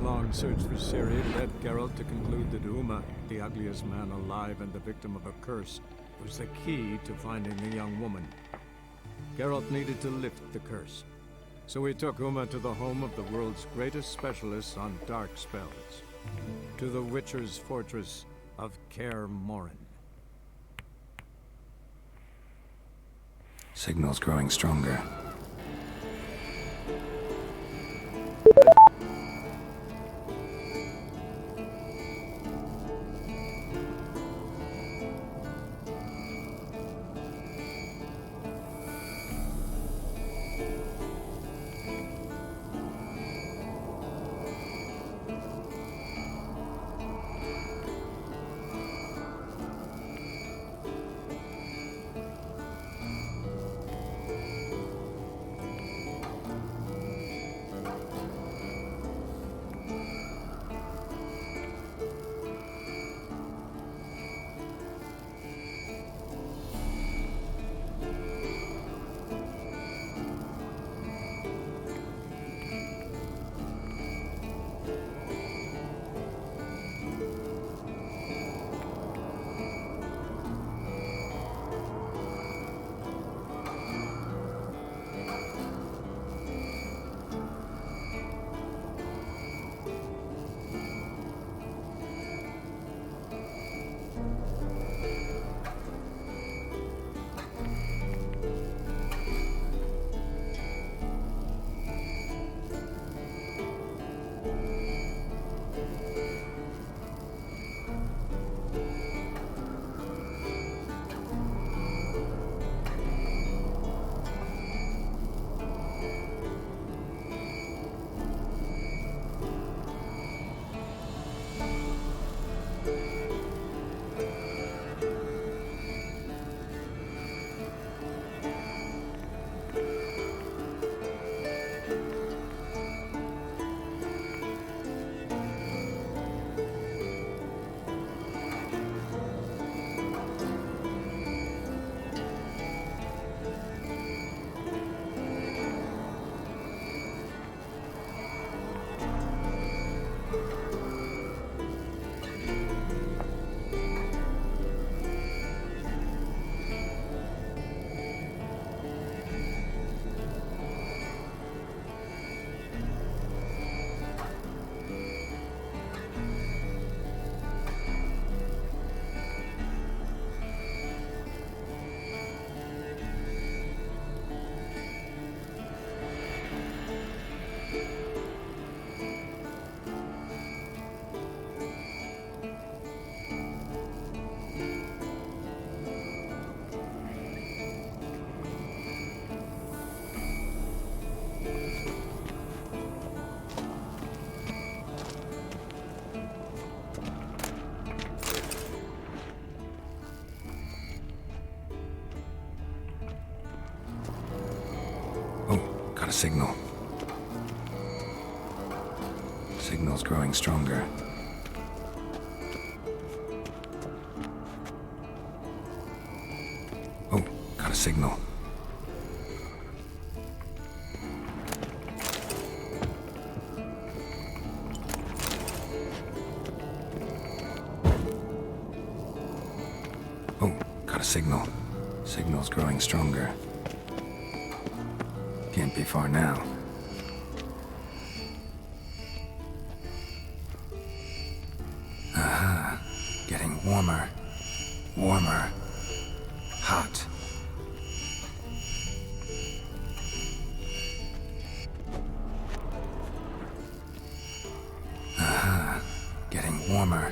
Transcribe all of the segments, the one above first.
long search for Ciri led Geralt to conclude that Uma, the ugliest man alive and the victim of a curse, was the key to finding the young woman. Geralt needed to lift the curse, so he took Uma to the home of the world's greatest specialists on dark spells, to the Witcher's fortress of Kaer Morhen. Signal's growing stronger. A signal. Signal's growing stronger. Oh, got a signal. Oh, got a signal. Signal's growing stronger. Can't be far now. Aha. Getting warmer. Warmer. Hot. Aha. Getting warmer.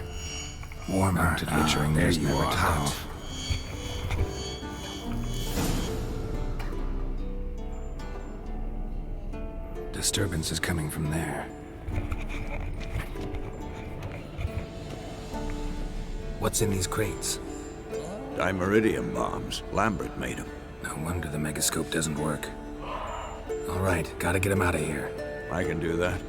Warmer. To butchering there you are. Hot. Disturbance is coming from there. What's in these crates? Dimeridium bombs. Lambert made them. No wonder the megascope doesn't work. All right, gotta get him out of here. I can do that.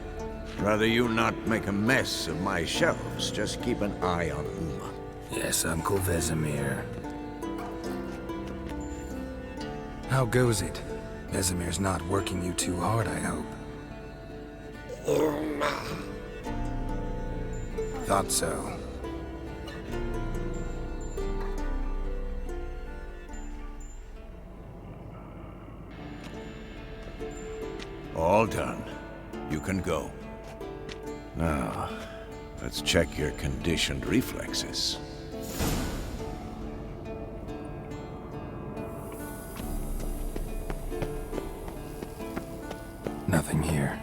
Rather you not make a mess of my shelves. Just keep an eye on Uma. Yes, Uncle Vesemir. How goes it? Vesemir's not working you too hard, I hope. Uma. Thought so. All done. You can go. Now, let's check your conditioned reflexes. Nothing here.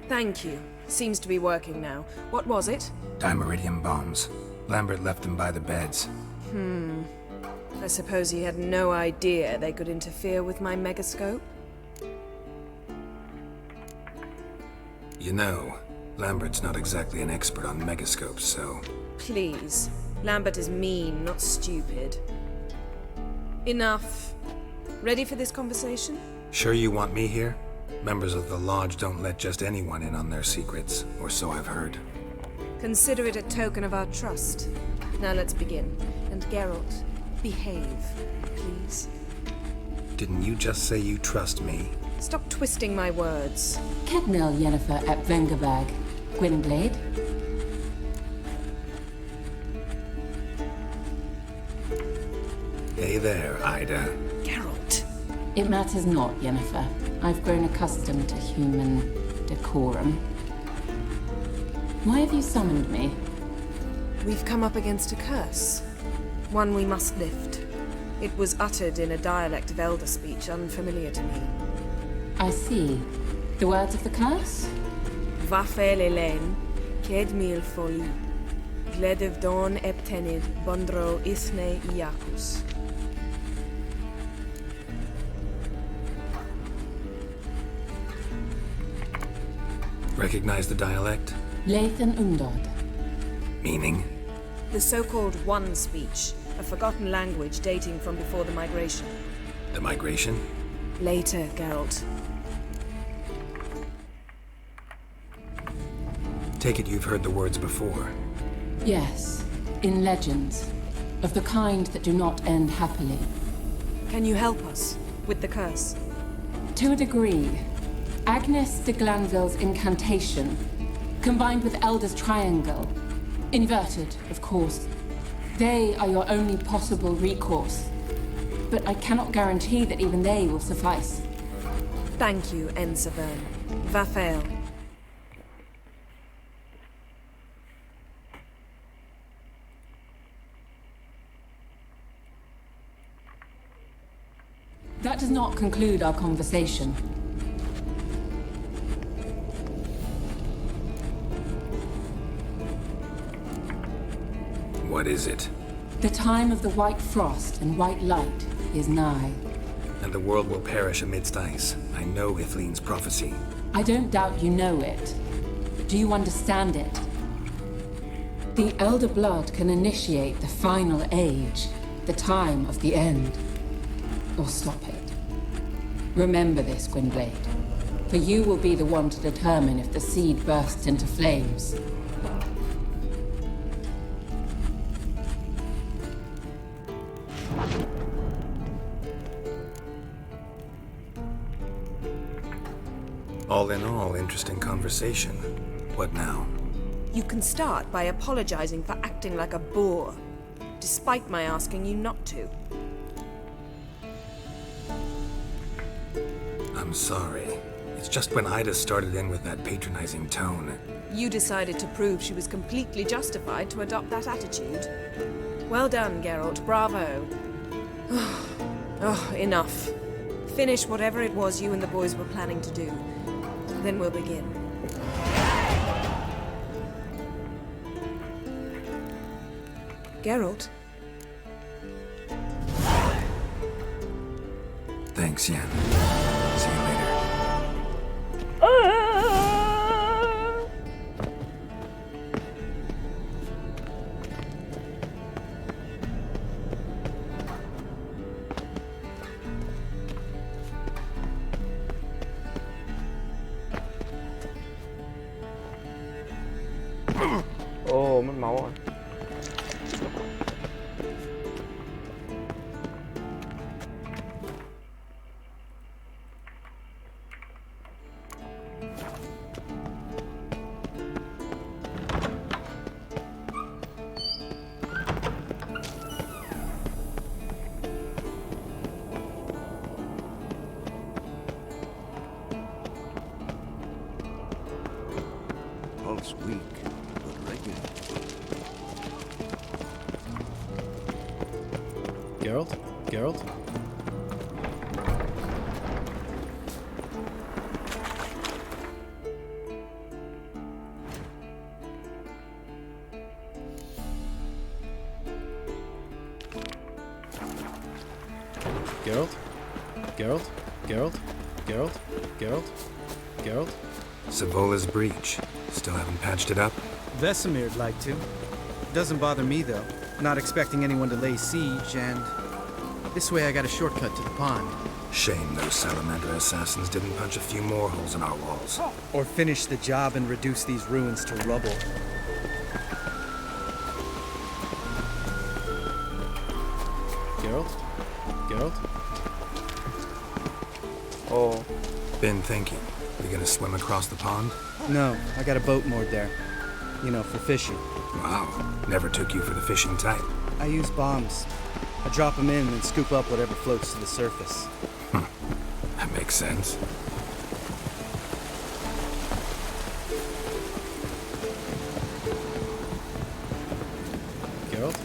Thank you. Seems to be working now. What was it? Dimeridium bombs. Lambert left them by the beds. I suppose he had no idea they could interfere with my megascope? You know, Lambert's not exactly an expert on megascopes, so... Please. Lambert is mean, not stupid. Enough. Ready for this conversation? Sure you want me here? Members of the Lodge don't let just anyone in on their secrets, or so I've heard. Consider it a token of our trust. Now let's begin. And Geralt, behave, please. Didn't you just say you trust me? Stop twisting my words. Kednel Yennefer at Vengerberg. Gwynblade. Hey there, Ida. Geralt. It matters not, Yennefer. I've grown accustomed to human decorum. Why have you summoned me? We've come up against a curse. One we must lift. It was uttered in a dialect of Elder speech unfamiliar to me. I see. The words of the curse? Vafel Elaine, Ked mil foli, Gledev don eptenid, Bondro isne iacus. Recognize the dialect? Lathan Undod. Meaning? The so-called One speech, a forgotten language dating from before the migration. The migration? Later, Geralt. Take it you've heard the words before. Yes, in legends. Of the kind that do not end happily. Can you help us with the curse? To a degree. Agnes de Glanville's incantation, combined with Elder's triangle, inverted, of course. They are your only possible recourse. But I cannot guarantee that even they will suffice. Thank you, Ensevern. Vafel. That does not conclude our conversation. What is it? The time of the white frost and white light is nigh. And the world will perish amidst ice. I know Ithleen's prophecy. I don't doubt you know it. But do you understand it? The Elder Blood can initiate the final age, the time of the end. Or stop it. Remember this, Gwynblade. For you will be the one to determine if the seed bursts into flames. All in all, interesting conversation. What now? You can start by apologizing for acting like a boor, despite my asking you not to. I'm sorry. It's just when Ida started in with that patronizing tone. You decided to prove she was completely justified to adopt that attitude. Well done, Geralt. Bravo. Oh, enough. Finish whatever it was you and the boys were planning to do. Then we'll begin. Geralt? Thanks, Yen. See you later. Ồ, mất máu rồi. Pulse weak, but regular. Geralt? Geralt? Geralt? Geralt? Geralt? Geralt? Geralt? Geralt? Savola's breach. Still haven't patched it up? Vesemir'd like to. Doesn't bother me, though. Not expecting anyone to lay siege, and this way I got a shortcut to the pond. Shame those salamander assassins didn't punch a few more holes in our walls. Or finish the job and reduce these ruins to rubble. Geralt? Geralt? Ồ, Been thinking. We gonna swim across the pond? No, I got a boat moored there. You know, for fishing. Wow. Never took you for the fishing type. I use bombs. I drop them in and scoop up whatever floats to the surface. That makes sense. Geralt?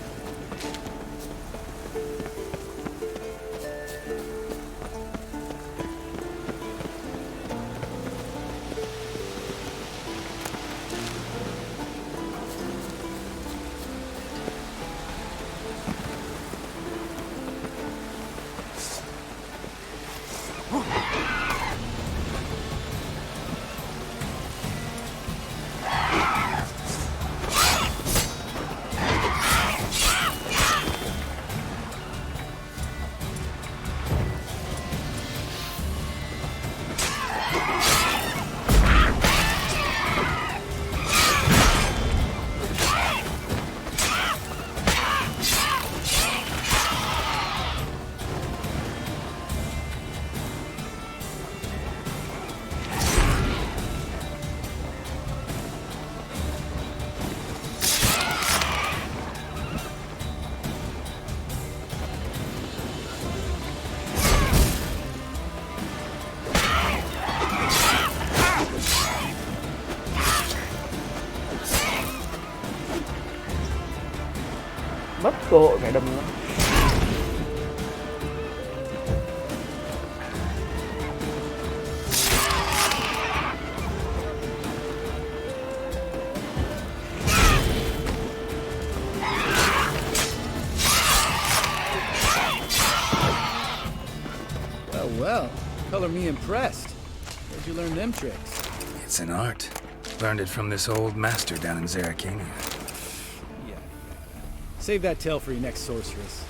mất cơ hội phải đâm nữa. Well, color me impressed. Where'd you learn them tricks? It's an art. Learned it from this old master down in Zerrikania. Yeah. Save that tale for your next sorceress.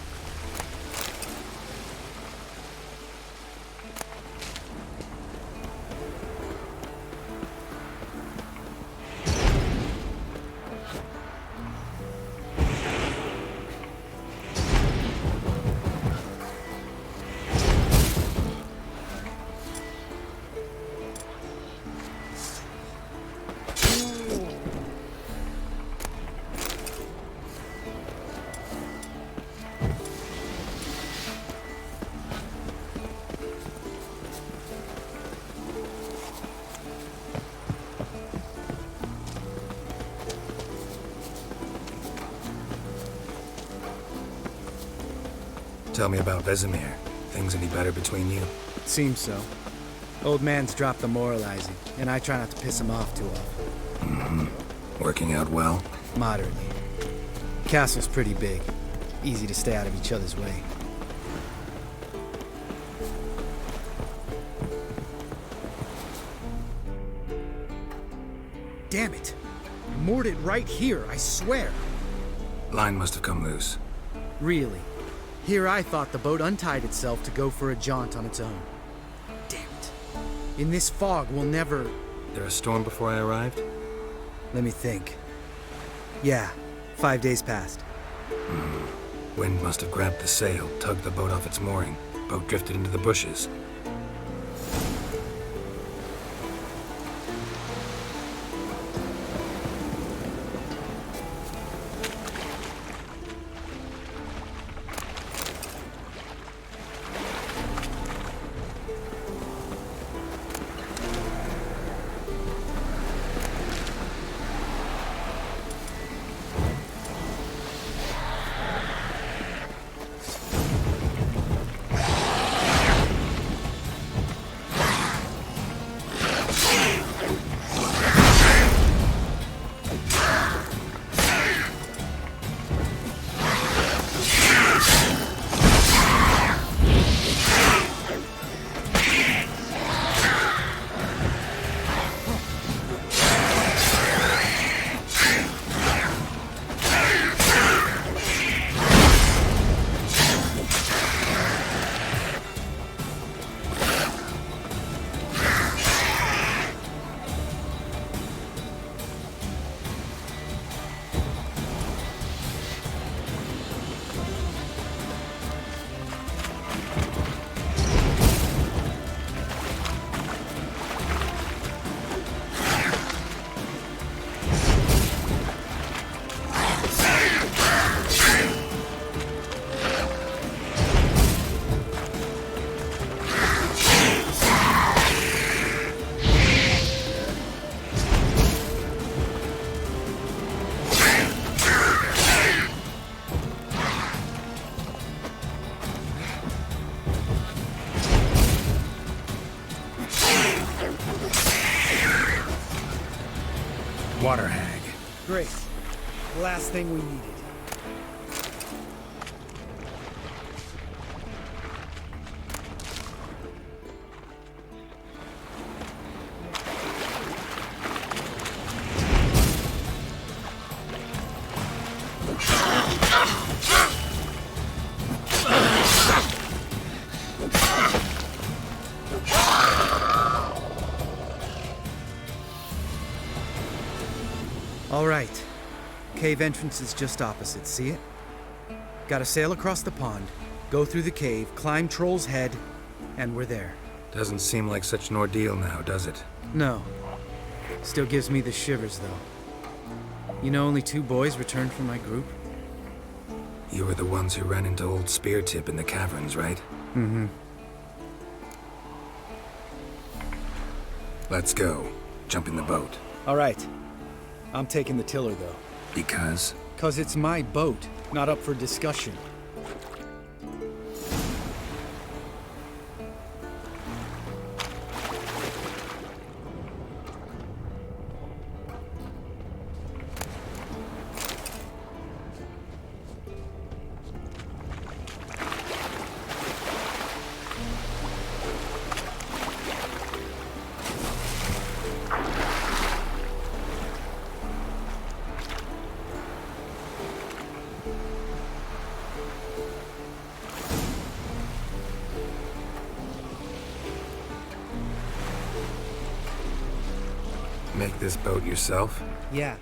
Tell me about Vesemir. Things any better between you? Seems so. Old man's dropped the moralizing, and I try not to piss him off too often. Working out well? Moderately. Castle's pretty big. Easy to stay out of each other's way. Damn it! I moored it right here, I swear! Line must have come loose. Really? Here I thought the boat untied itself to go for a jaunt on its own. Damn it. In this fog, we'll never... There a storm before I arrived? Let me think. Yeah, 5 days passed. Wind must have grabbed the sail, tugged the boat off its mooring. Boat drifted into the bushes. Water hag. Great. The last thing we needed. All right. Cave entrance is just opposite, see it? Gotta sail across the pond, go through the cave, climb Troll's Head, and we're there. Doesn't seem like such an ordeal now, does it? No. Still gives me the shivers, though. You know, only 2 boys returned from my group? You were the ones who ran into old Spear Tip in the caverns, right? Mm-hmm. Let's go. Jump in the boat. All right. I'm taking the tiller, though. Because? 'Cause it's my boat, not up for discussion. Make this boat yourself? Yeah.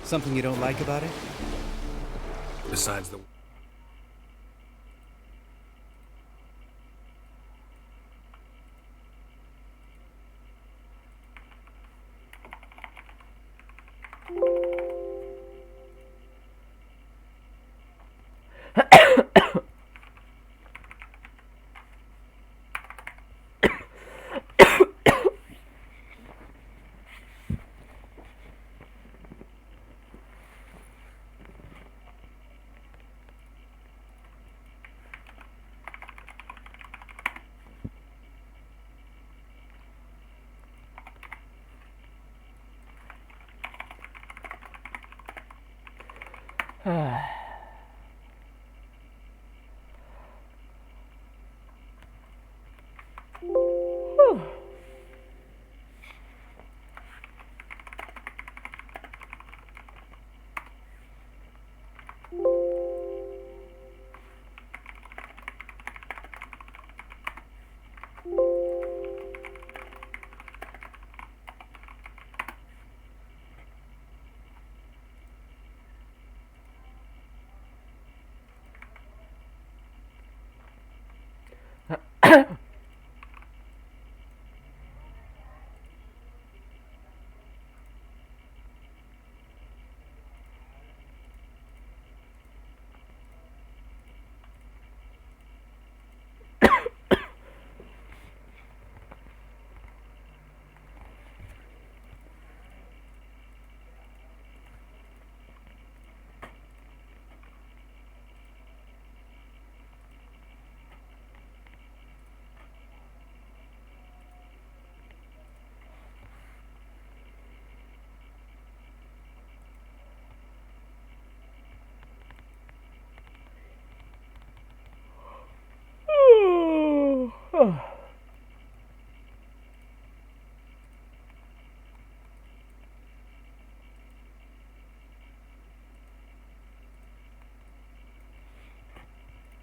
Something you don't like about it? Besides the...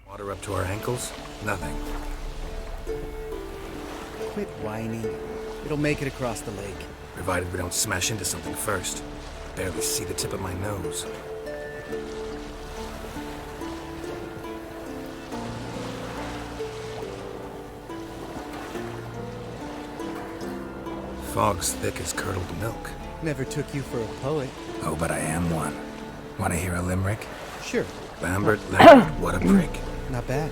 Water up to our ankles? Nothing. Quit whining. It'll make it across the lake. Provided we don't smash into something first. Barely see the tip of my nose. Fog's thick as curdled milk. Never took you for a poet. Oh, but I am one. Want to hear a limerick? Sure, Lambert, what a prick. not bad.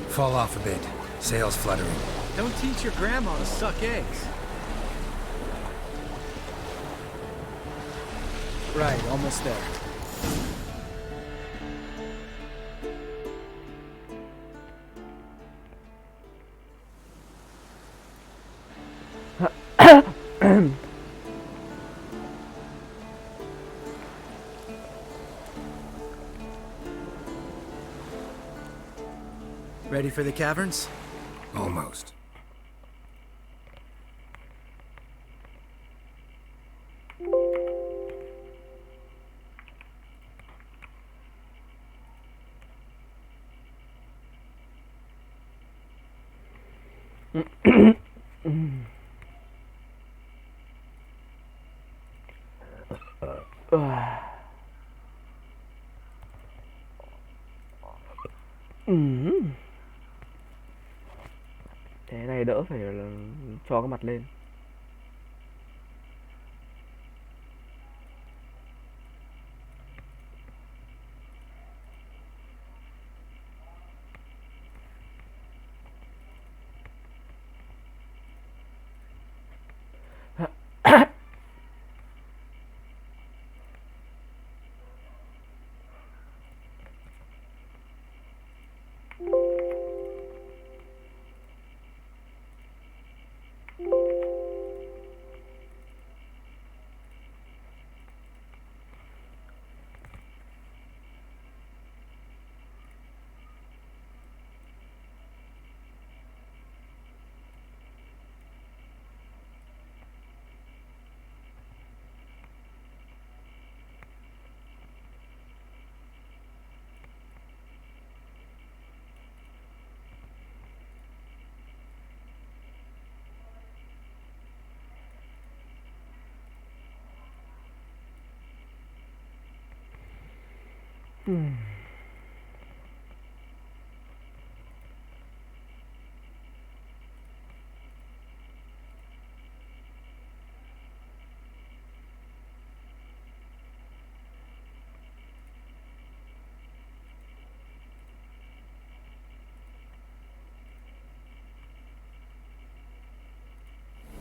Fall off a bit. Sails fluttering. Don't teach your grandma to suck eggs. Right, almost there. Ready for the caverns? Almost. Thế này đỡ phải là cho cái mặt lên.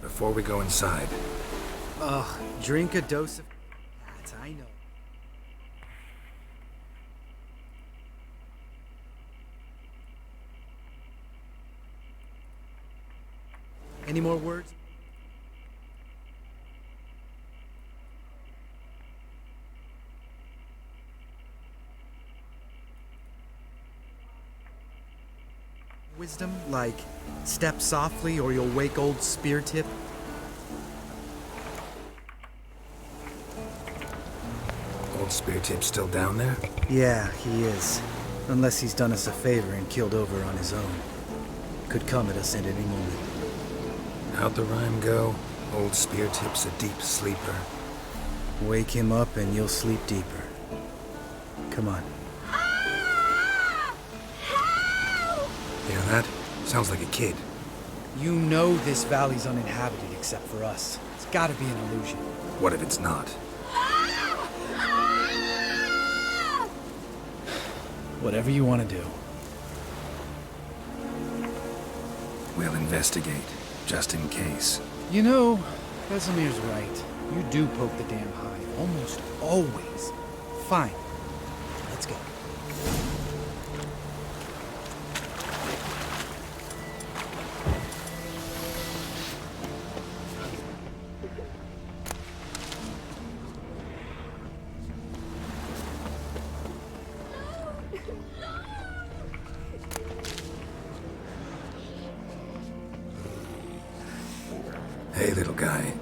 Before we go inside, Ugh, drink a dose of... I know. Any more words? Wisdom, like step softly or you'll wake old Spear Tip? Old Spear Tip's still down there? Yeah, he is. Unless he's done us a favor and keeled over on his own. Could come at us at any moment. How'd the rhyme go? Old Spear Tip's a deep sleeper. Wake him up and you'll sleep deeper. Come on. Hear that? Sounds like a kid. You know this valley's uninhabited except for us. It's gotta be an illusion. What if it's not? Whatever you want to do. We'll investigate, just in case. You know, Casimir's right. You do poke the damn hive, almost always. Fine. Let's go. Hey, little guy.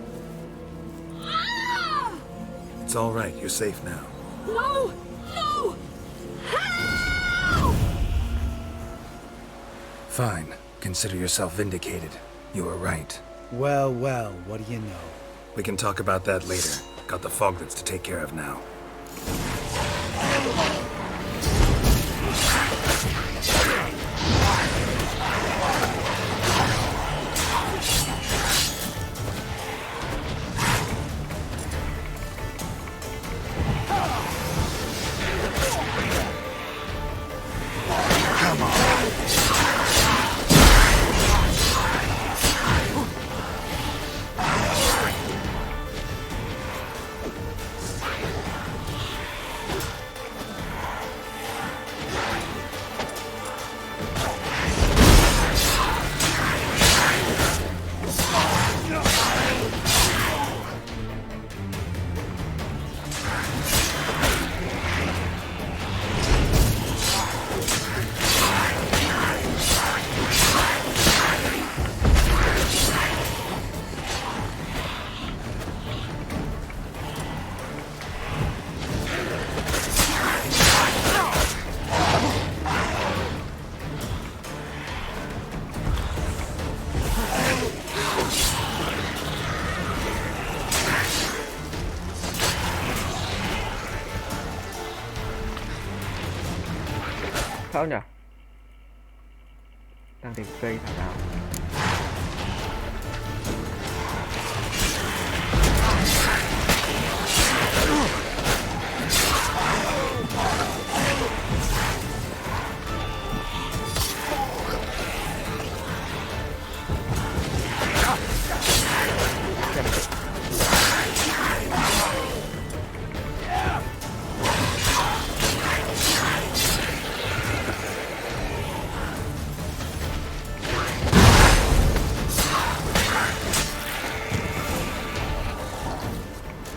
It's all right. You're safe now. No! No! Help! Fine. Consider yourself vindicated. You were right. Well, well, what do you know? We can talk about that later. Got the foglets to take care of now. Sao nhỉ? Đang tìm cây thảo nào?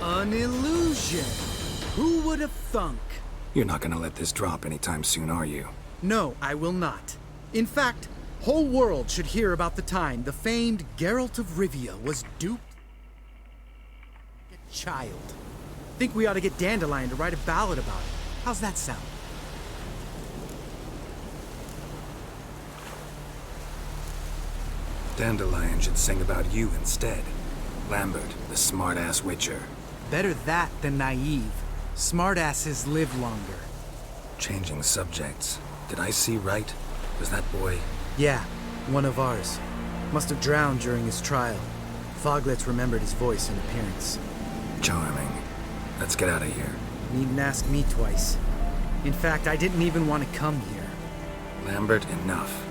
An illusion! Who would have thunk? You're not gonna let this drop anytime soon, are you? No, I will not. In fact, whole world should hear about the time the famed Geralt of Rivia was duped. A child. Think we ought to get Dandelion to write a ballad about it. How's that sound? Dandelion should sing about you instead. Lambert, the smart-ass witcher. Better that than naive. Smartasses live longer. Changing subjects. Did I see right? Was that boy? Yeah, one of ours. Must have drowned during his trial. Foglets remembered his voice and appearance. Charming. Let's get out of here. Needn't ask me twice. In fact, I didn't even want to come here. Lambert, enough.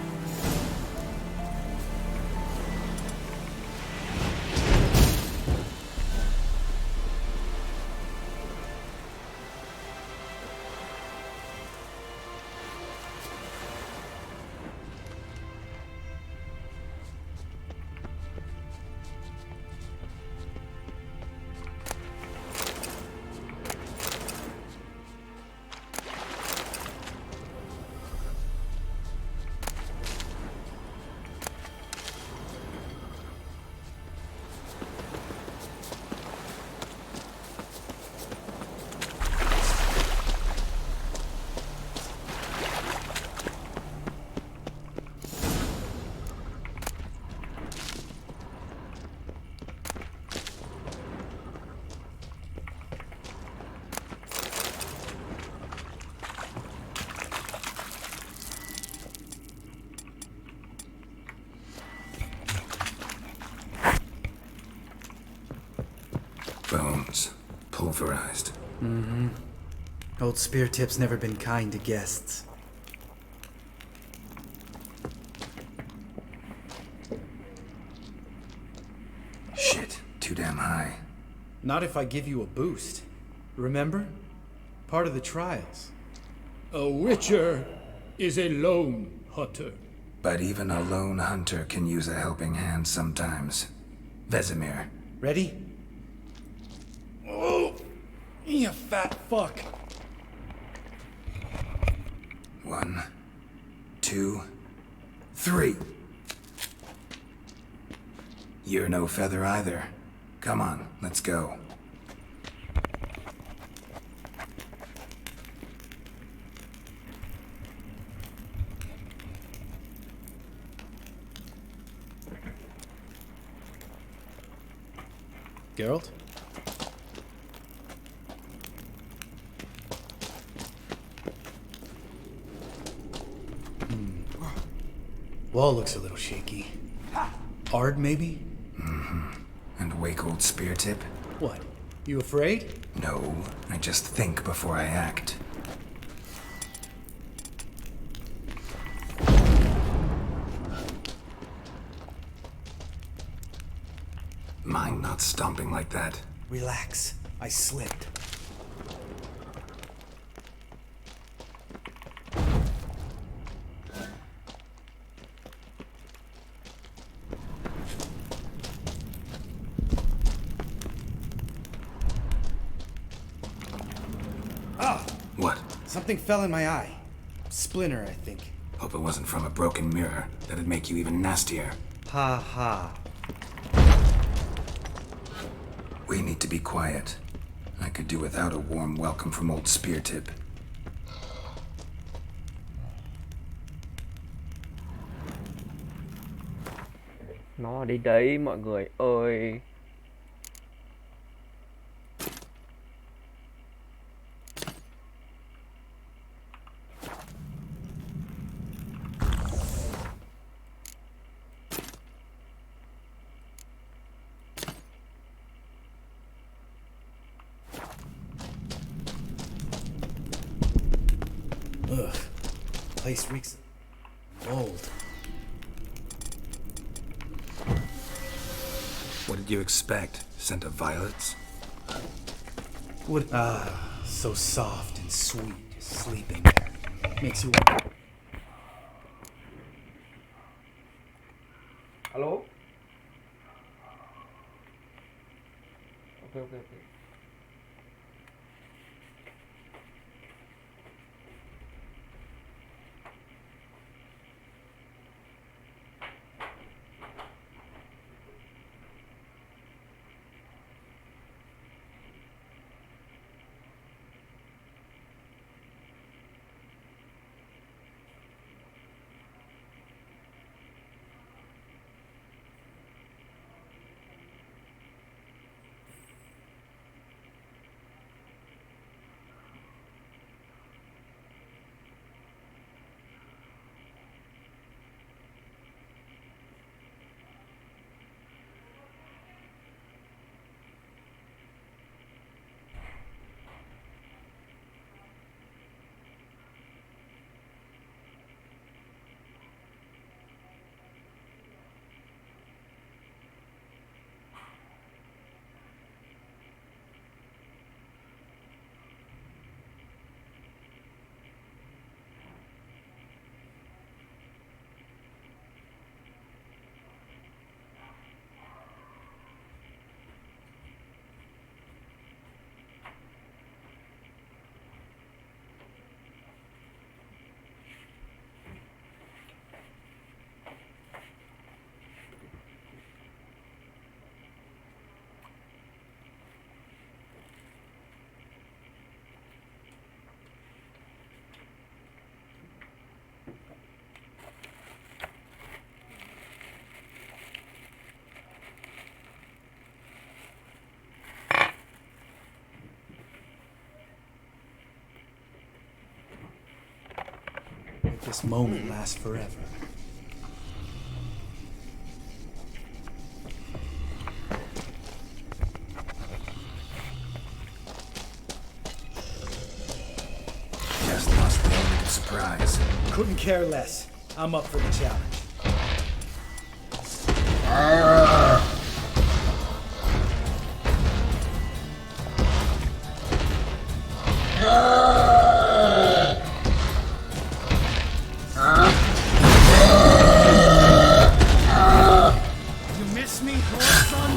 Bones. Pulverized. Mm-hmm. Old Spear Tip's never been kind to guests. Shit. Too damn high. Not if I give you a boost. Remember? Part of the trials. A witcher is a lone hunter. But even a lone hunter can use a helping hand sometimes. Vesemir. Ready? Oh! You fat fuck! 1, 2, 3. You're no feather either. Come on, let's go. Geralt? Wall looks a little shaky. Ard, maybe? Mm-hmm. And wake old Spear Tip? What? You afraid? No, I just think before I act. Mind not stomping like that. Relax. I slipped. What? Something fell in my eye. Splinter, I think. Hope it wasn't from a broken mirror. That'd make you even nastier. Ha ha. We need to be quiet. I could do without a warm welcome from old Spear Tip. Nó đi đấy mọi người ơi. Ugh. Place reeks of mold. What did you expect? Scent of violets? What? So soft and sweet, sleeping there. Makes you wonder. Alo. Ok. this moment last forever. Just lost the element of surprise. Couldn't care less. I'm up for the challenge. You miss me, horse son?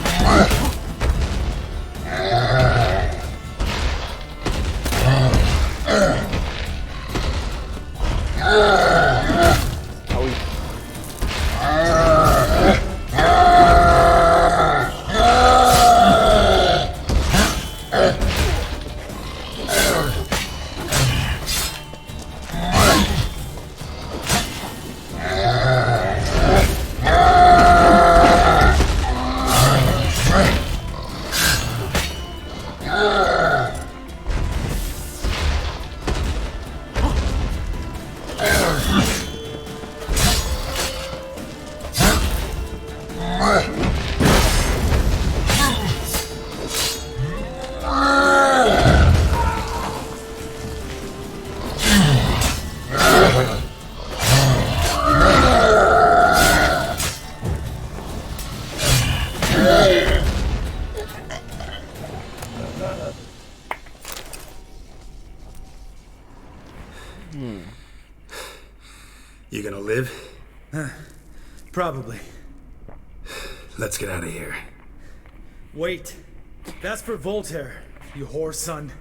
You gonna live? Probably. Let's get out of here. Wait. That's for Voltaire, you whore son.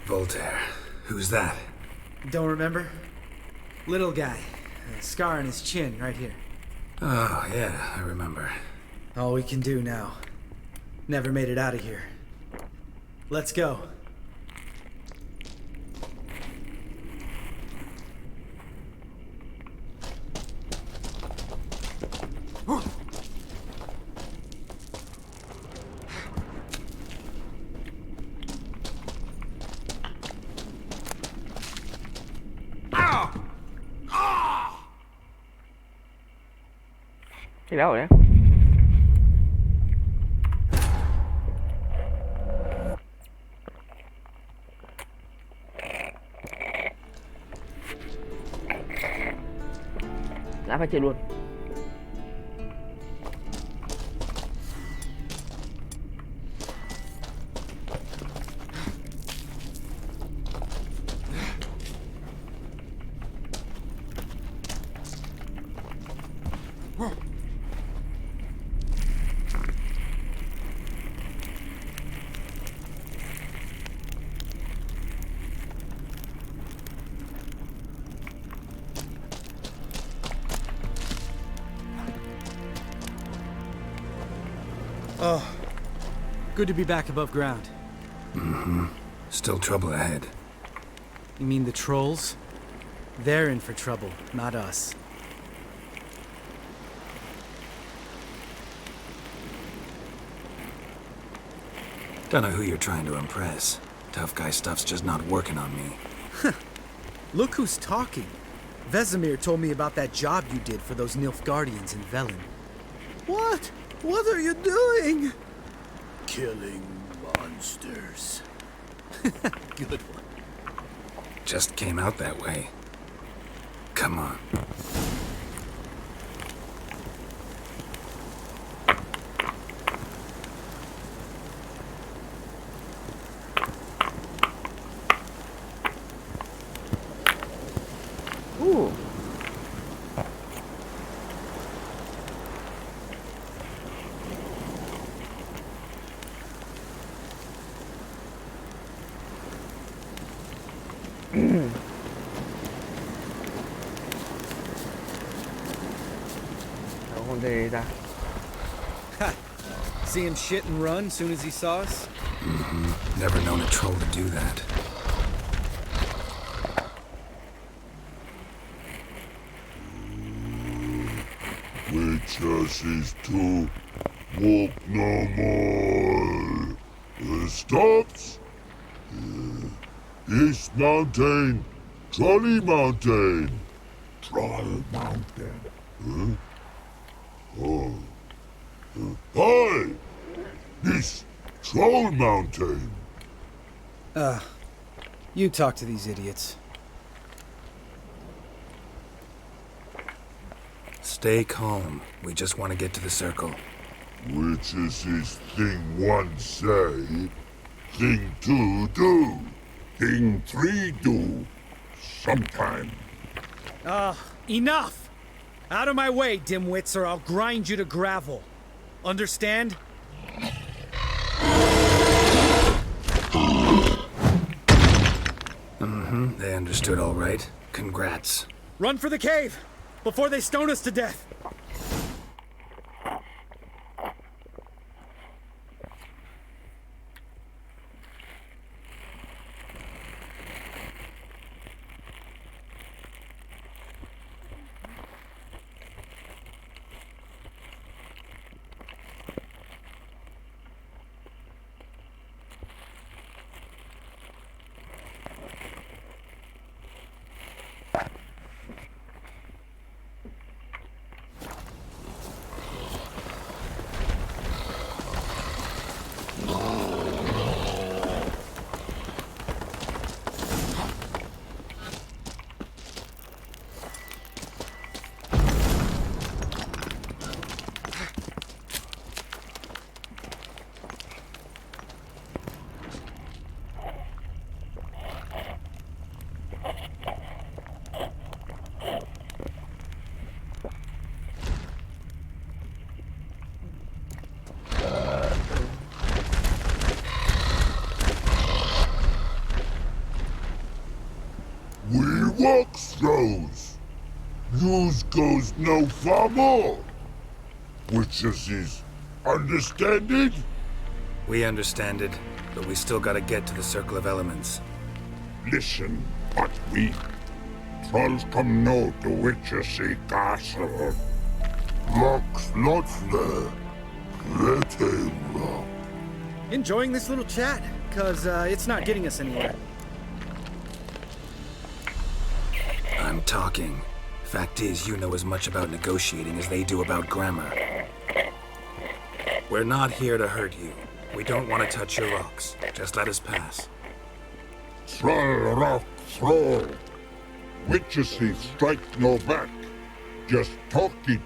Voltaire. Who's that? Don't remember? Little guy. A scar on his chin, right here. Oh, yeah, I remember. All we can do now. Never made it out of here. Let's go. Cái đâu rồi đó? Đã phải chơi luôn. Oh, good to be back above ground. Mm-hmm. Still trouble ahead. You mean the trolls? They're in for trouble, not us. Don't know who you're trying to impress. Tough guy stuff's just not working on me. Look who's talking. Vesemir told me about that job you did for those Nilfgaardians in Velen. What? What are you doing? Killing monsters. Good one. Just came out that way. Come on. Ooh. Con gì ra? See him shit and run soon as he saw us? Mm-hmm. Never known a troll to do that. Which us is to Walk no more. Stops. East Mountain. Trolley Mountain. Troll Mountain. Oh. Hi! This Troll Mountain. You talk to these idiots. Stay calm. We just want to get to the circle. Which is his thing one say, thing two do, thing three do, sometime. Enough! Out of my way, dimwits, or I'll grind you to gravel. Understand? They understood all right. Congrats. Run for the cave! Before they stone us to death! We walk throws. Yous goes no far more. Which is understand it? We understand it, but we still gotta get to the Circle of Elements. Listen, but we trolls come no to Witcher castle. Locks lots there. Let him rock. Enjoying this little chat? Cause it's not getting us anywhere. I'm talking. Fact is, you know as much about negotiating as they do about grammar. We're not here to hurt you. We don't want to touch your rocks. Just let us pass. Troll rock throw. Witcher strike no back. Just talky.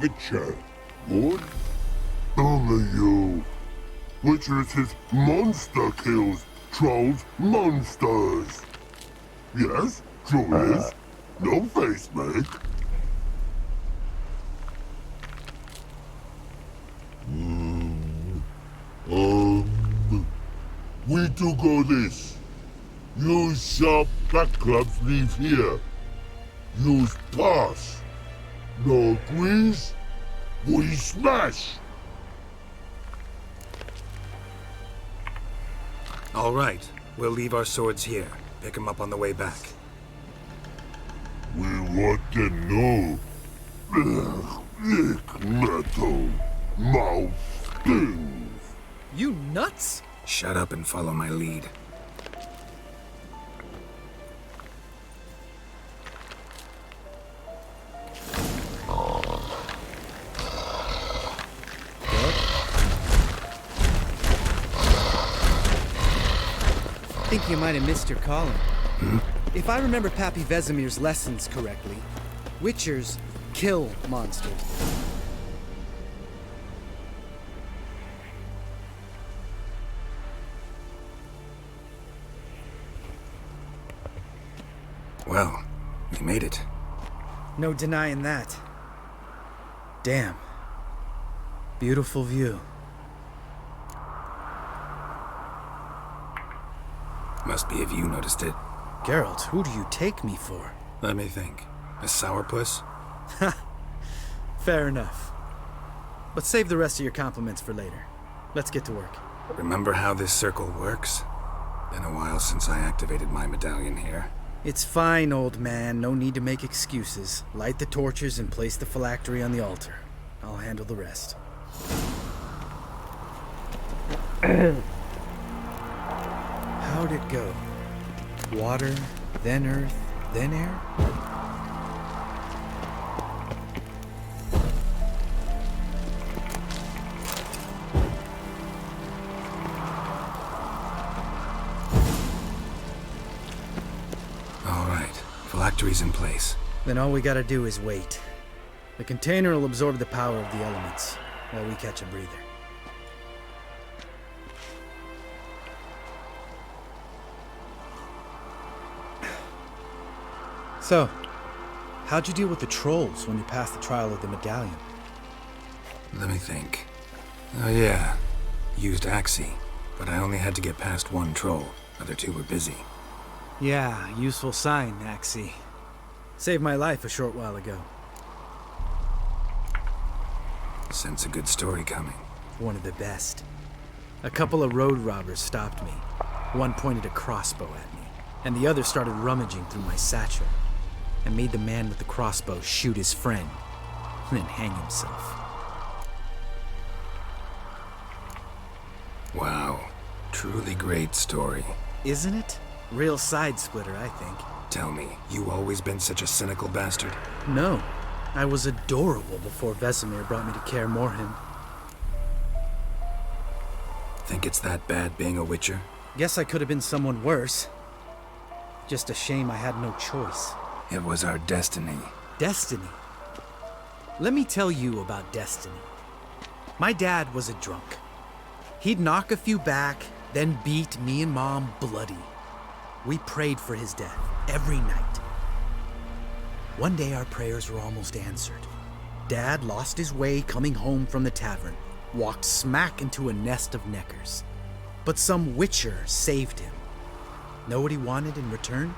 Witcher, good? Only you. Witcher is monster kills. Trolls monsters. Yes, true is. No face make. We do go this. Use sharp back clubs leave here. Use pass. No agrees. We smash. All right. We'll leave our swords here. Pick them up on the way back. We want to know. Lick metal. Mouth stings. You nuts? Shut up and follow my lead. I think you might have missed your calling. If I remember Pappy Vesemir's lessons correctly, Witchers kill monsters. Well, we made it. No denying that. Damn. Beautiful view. Must be if you noticed it. Geralt, who do you take me for? Let me think. A sourpuss? Ha! Fair enough. But save the rest of your compliments for later. Let's get to work. Remember how this circle works? Been a while since I activated my medallion here. It's fine, old man. No need to make excuses. Light the torches and place the phylactery on the altar. I'll handle the rest. How'd it go? Water, then earth, then air? All right, phylactery's in place. Then all we gotta do is wait. The container will absorb the power of the elements while we catch a breather. So, how'd you deal with the trolls when you passed the trial of the medallion? Let me think. Oh yeah, used Axie, but I only had to get past one troll. Other two were busy. Yeah, useful sign, Axie. Saved my life a short while ago. Sense a good story coming. One of the best. A couple of road robbers stopped me. One pointed a crossbow at me, and the other started rummaging through my satchel, and made the man with the crossbow shoot his friend, and then hang himself. Wow, truly great story. Isn't it? Real side splitter, I think. Tell me, you always been such a cynical bastard? No, I was adorable before Vesemir brought me to Kaer Morhen. Think it's that bad being a Witcher? Guess I could have been someone worse. Just a shame I had no choice. It was our destiny. Destiny? Let me tell you about destiny. My dad was a drunk. He'd knock a few back, then beat me and Mom bloody. We prayed for his death every night. One day our prayers were almost answered. Dad lost his way coming home from the tavern, walked smack into a nest of neckers. But some Witcher saved him. Know what he wanted in return?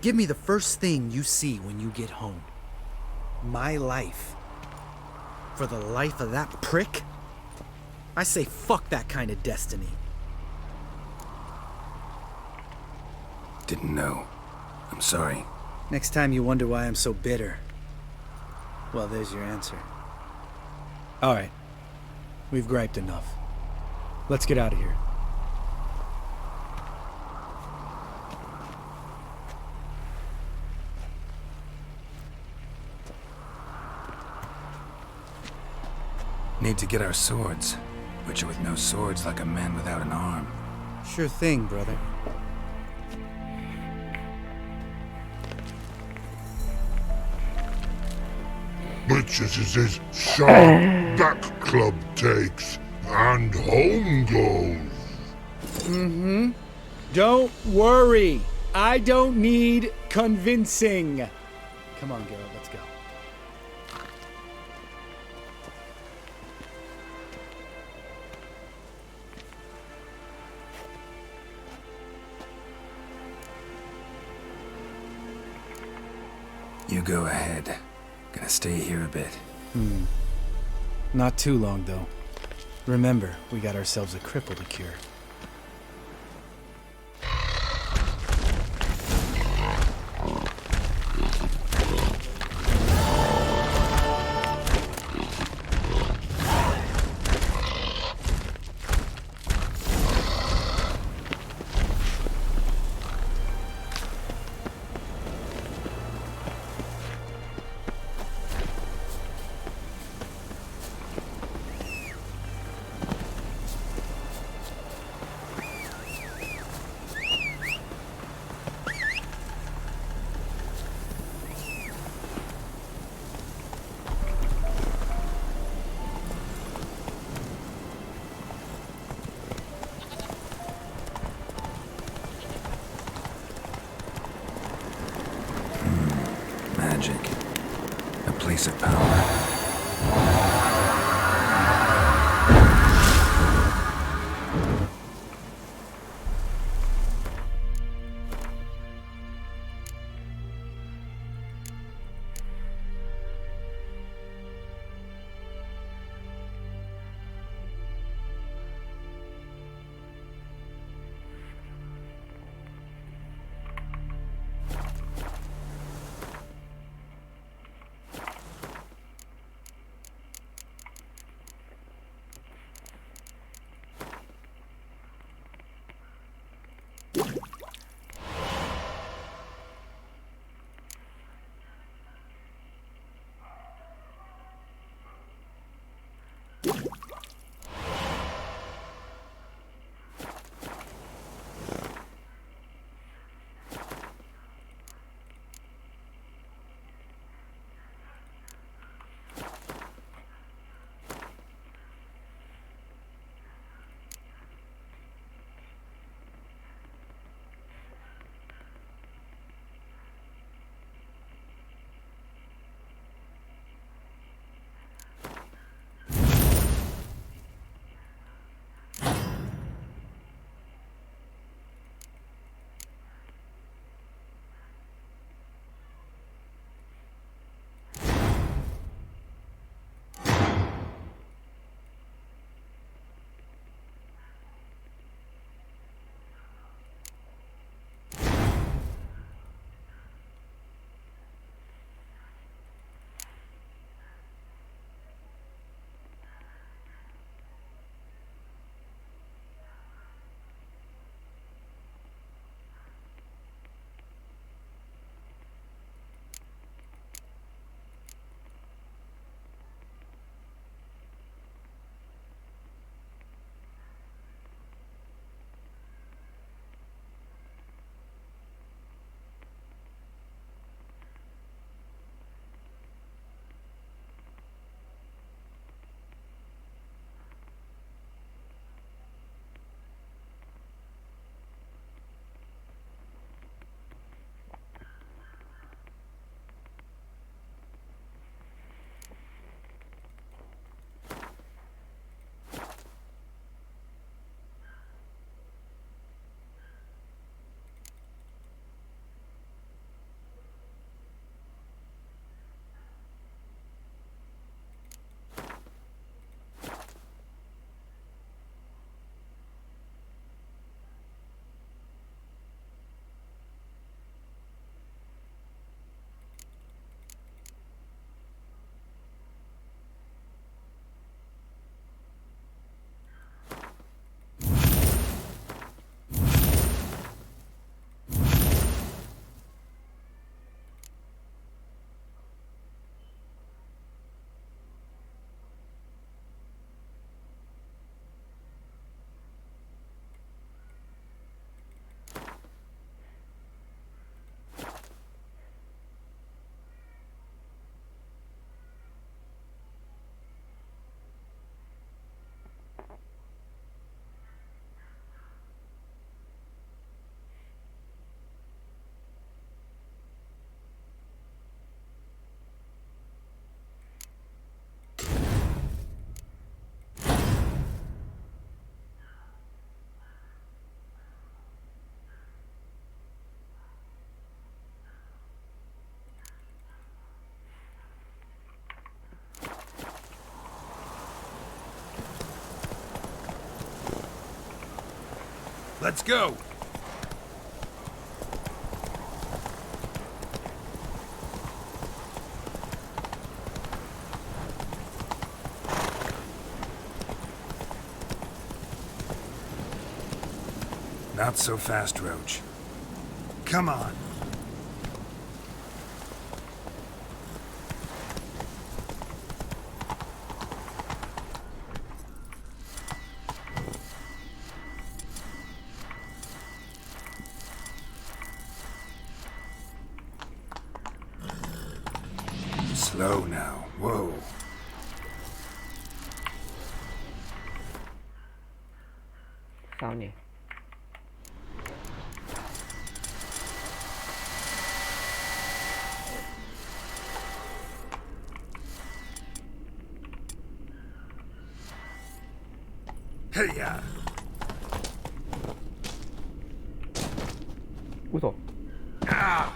Give me the first thing you see when you get home. My life. For the life of that prick? I say fuck that kind of destiny. Didn't know. I'm sorry. Next time you wonder why I'm so bitter, well, there's your answer. All right. We've griped enough. Let's get out of here. Need to get our swords. Witcher with no swords like a man without an arm. Sure thing, brother. Which is his sharp that club takes, and home goes. Mm-hmm. Don't worry. I don't need convincing. Come on, Geralt, let's go. You go ahead. Gonna stay here a bit. Not too long, though. Remember, we got ourselves a cripple to cure. Magic. A place of power. Let's go! Not so fast, Roach. Come on. Slow now. Whoa. Sao nhỉ? Hey ya. Úi dồi. Ah.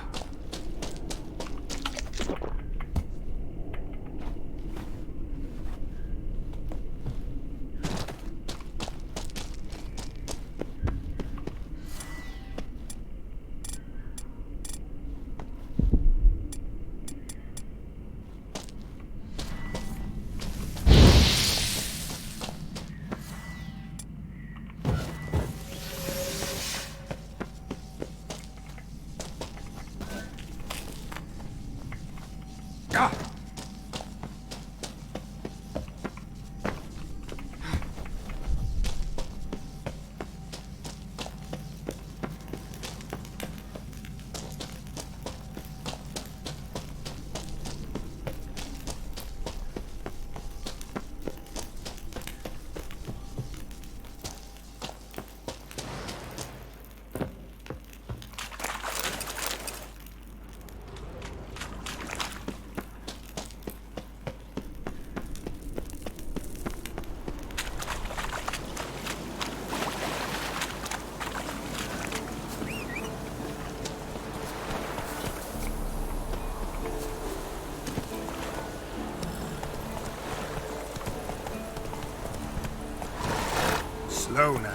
Slow now.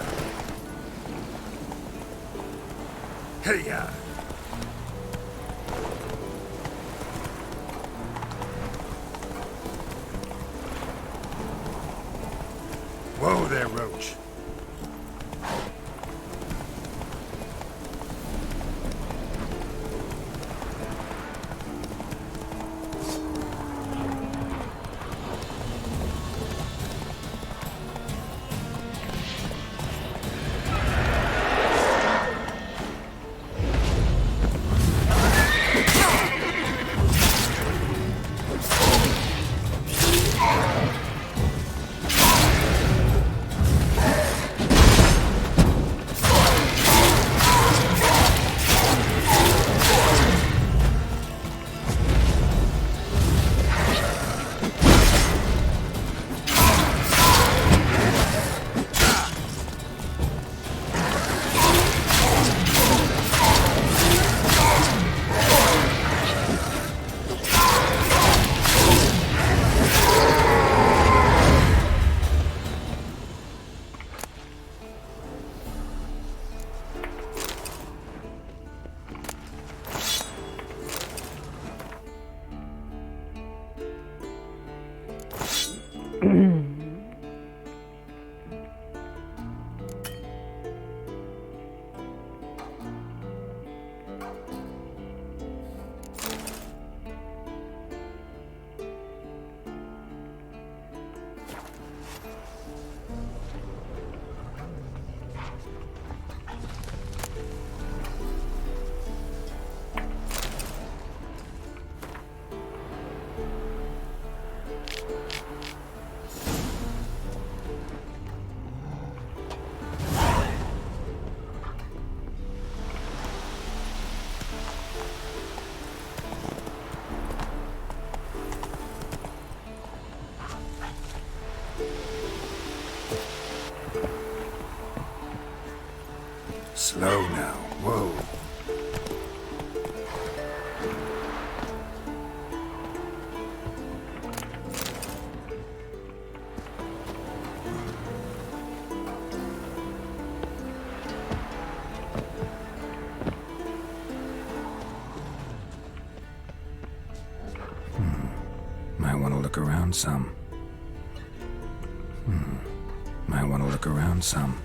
Hey ya. Whoa there, Roach. Slow now. Whoa. around some. Might want to look around some.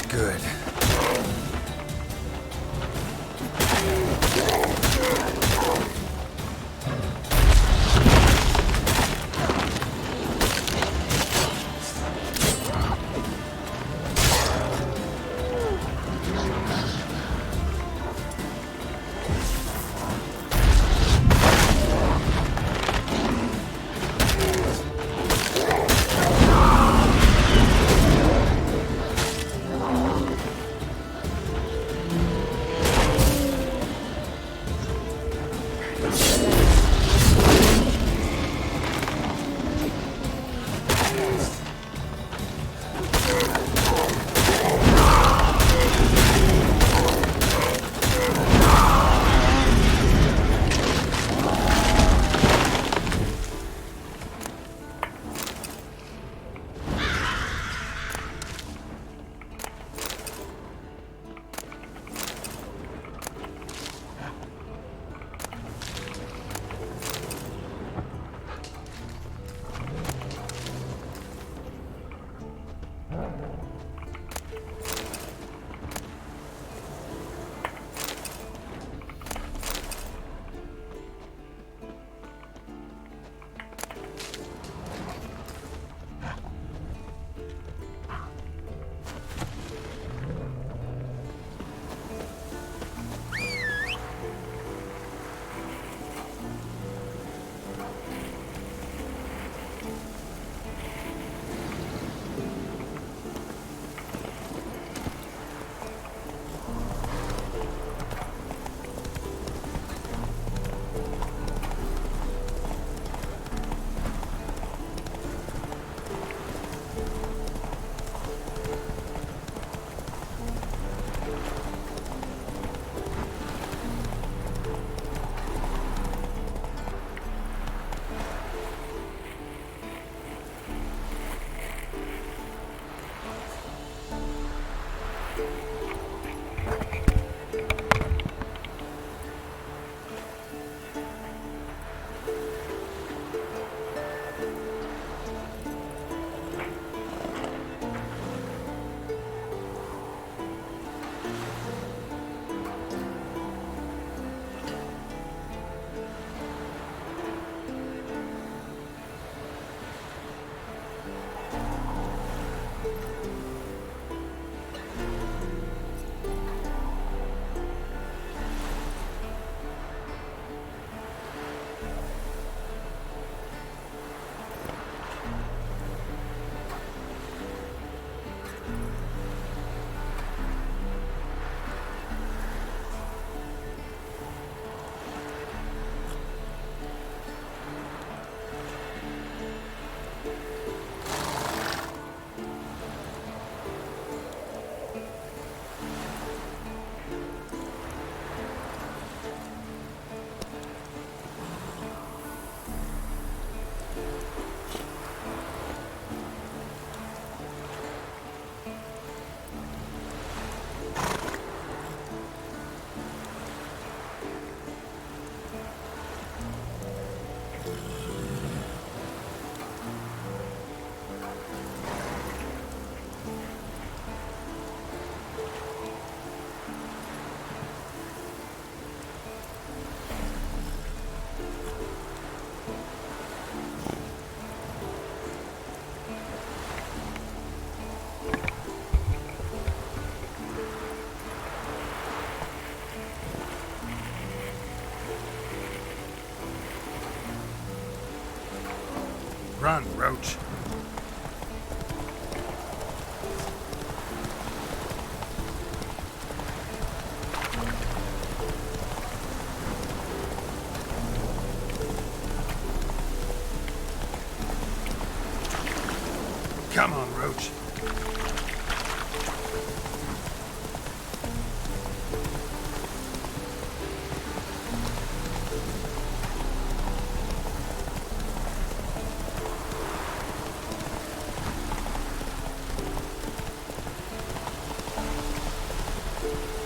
Good. Run, Roach. Come on, Roach.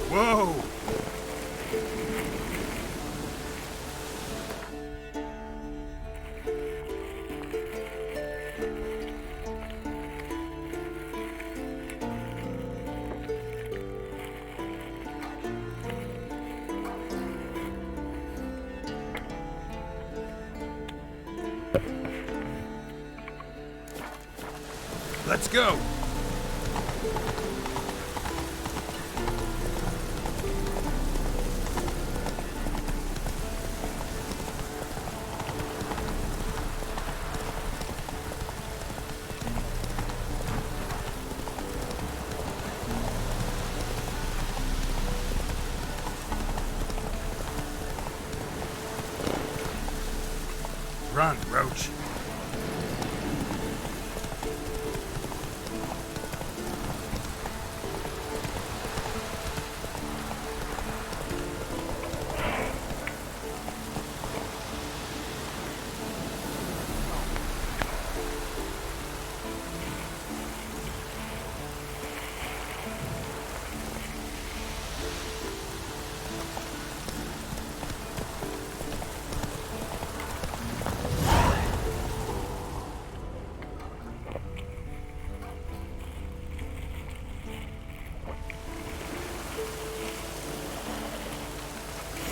Whoa! Let's go! Run, Roach.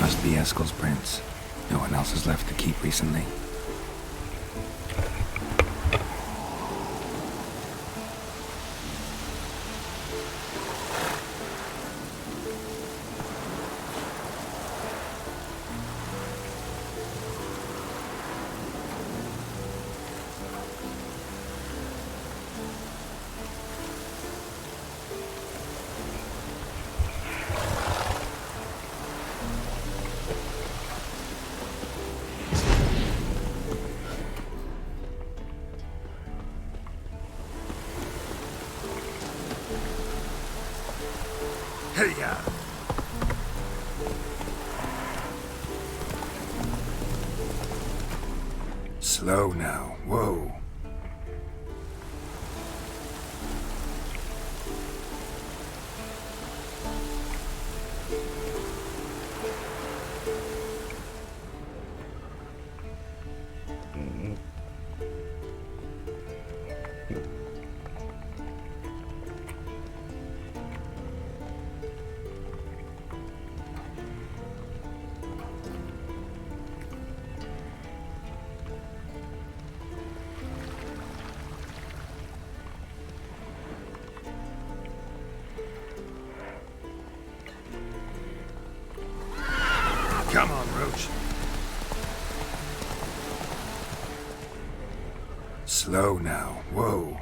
Must be Eskel's prints. No one else has left the keep recently. Hey-ya! Slow now. Whoa. Come on, Roach. Slow now. Whoa.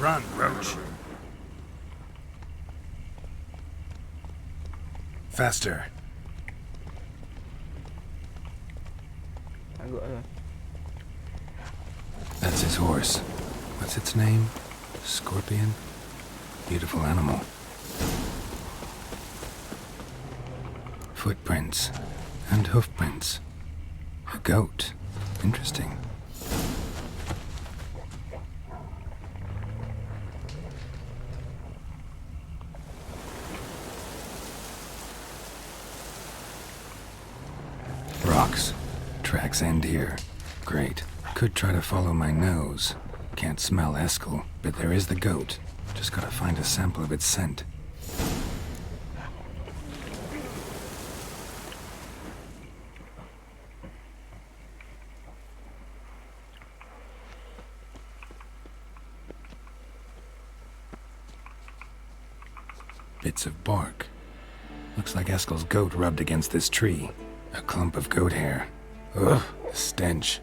Run, Roach. Faster. That's his horse. What's its name? Scorpion? Beautiful animal. Footprints. And hoofprints. A goat. Interesting. Tracks end here. Great. Could try to follow my nose. Can't smell Eskel, but there is the goat. Just gotta find a sample of its scent. Bits of bark. Looks like Eskel's goat rubbed against this tree. A clump of goat hair. Ugh, the stench.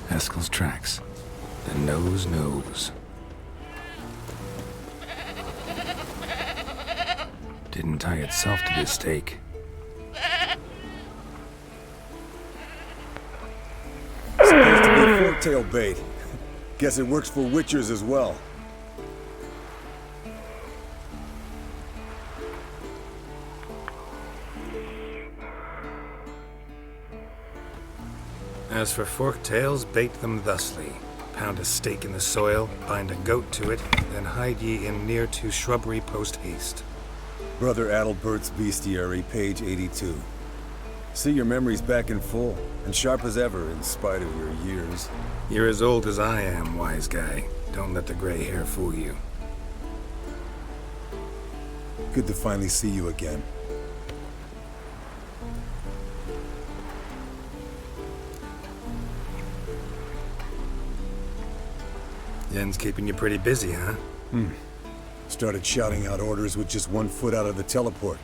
Eskel's tracks. The nose knows. Didn't tie itself to this stake. Supposed to be forktail bait. Guess it works for witchers as well. As for forktails, bait them thusly. Pound a stake in the soil, bind a goat to it, then hide ye in near to shrubbery post haste. Brother Adalbert's Bestiary, page 82. See, your memory's back in full, and sharp as ever in spite of your years. You're as old as I am, wise guy. Don't let the gray hair fool you. Good to finally see you again. Yen's keeping you pretty busy, huh? Started shouting out orders with just 1 foot out of the teleport.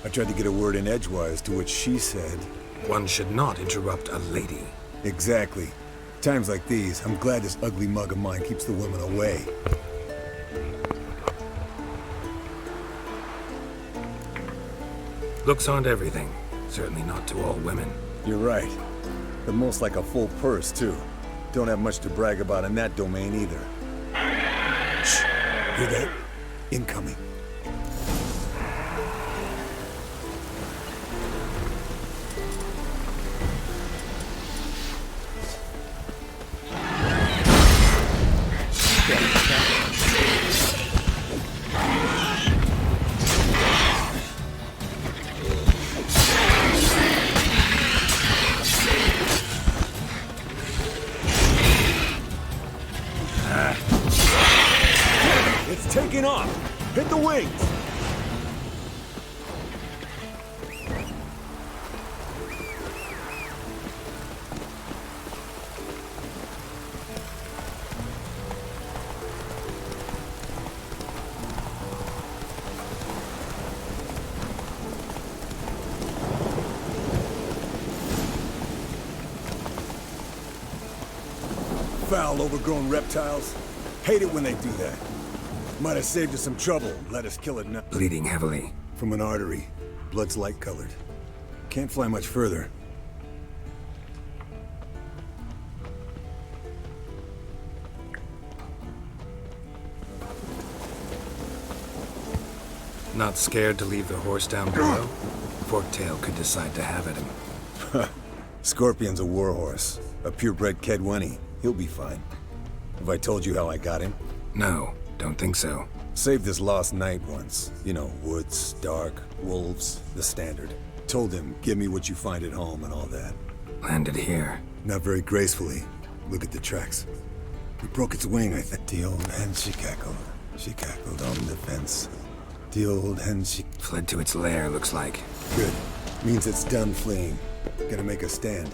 I tried to get a word in edgewise, to which she said... One should not interrupt a lady. Exactly. Times like these, I'm glad this ugly mug of mine keeps the women away. Looks aren't everything. Certainly not to all women. You're right. But most like a full purse, too. Don't have much to brag about in that domain, either. Shh! Hear that? Incoming. It's taking off! Hit the wings! Foul, overgrown reptiles. Hate it when they do that. Might have saved us some trouble. Let us kill it now. Bleeding heavily. From an artery. Blood's light-colored. Can't fly much further. Not scared to leave the horse down below? Forktail could decide to have at him. Scorpion's a warhorse. A purebred Kedwenny. He'll be fine. Have I told you how I got him? No, don't think so. Saved his lost knight once. You know, woods, dark, wolves, the standard. Told him, give me what you find at home and all that. Landed here. Not very gracefully. Look at the tracks. We broke its wing, I think. The old hen, she cackled. She cackled on the fence. The old hen, she... Fled to its lair, looks like. Good. Means it's done fleeing. Gonna make a stand.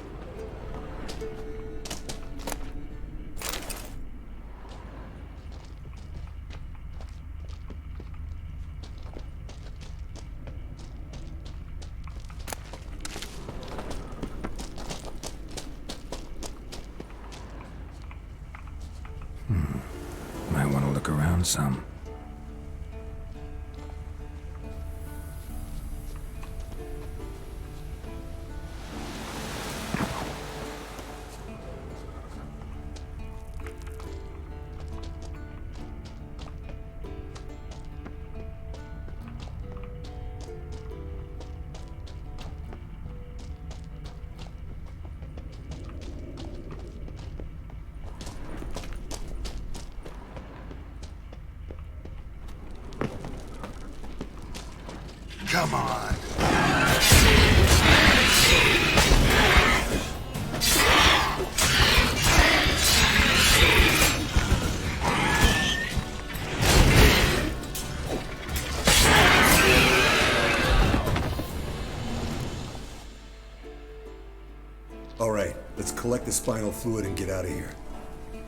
Might want to look around some. Come on. All right, let's collect the spinal fluid and get out of here.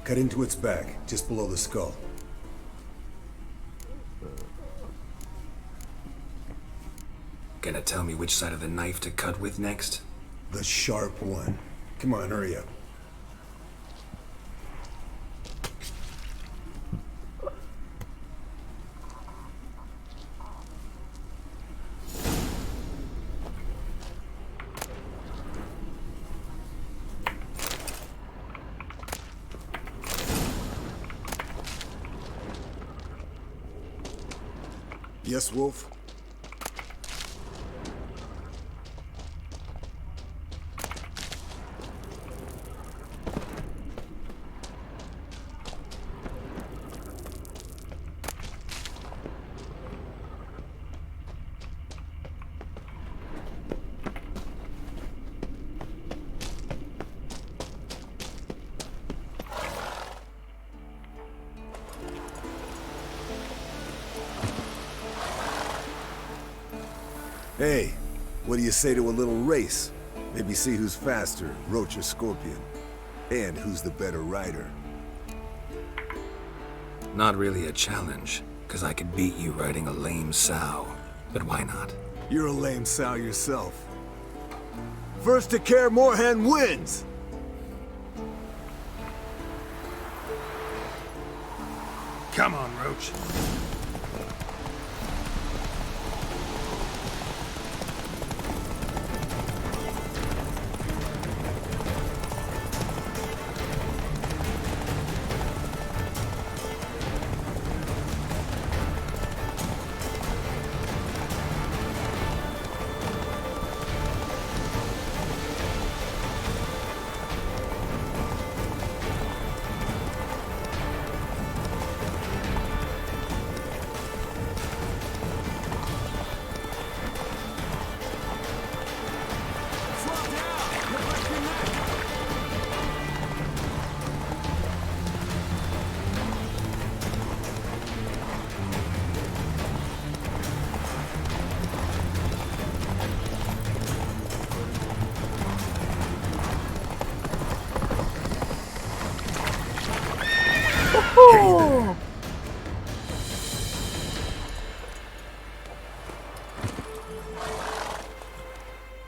Cut into its back, just below the skull. Gonna tell me which side of the knife to cut with next? The sharp one. Come on, hurry up. Yes, Wolf? Hey, what do you say to a little race? Maybe see who's faster, Roach or Scorpion. And who's the better rider. Not really a challenge, because I could beat you riding a lame sow. But why not? You're a lame sow yourself. First to Kaer Morhen wins! Come on, Roach.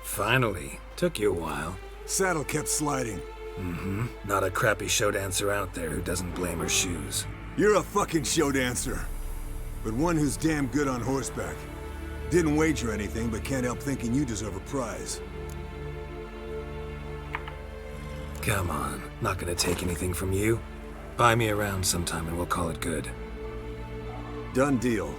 Finally. Took you a while. Saddle kept sliding. Mm-hmm. Not a crappy show dancer out there who doesn't blame her shoes. You're a fucking show dancer. But one who's damn good on horseback. Didn't wager anything, but can't help thinking you deserve a prize. Come on. Not gonna take anything from you. Buy me around sometime and we'll call it good. Done deal.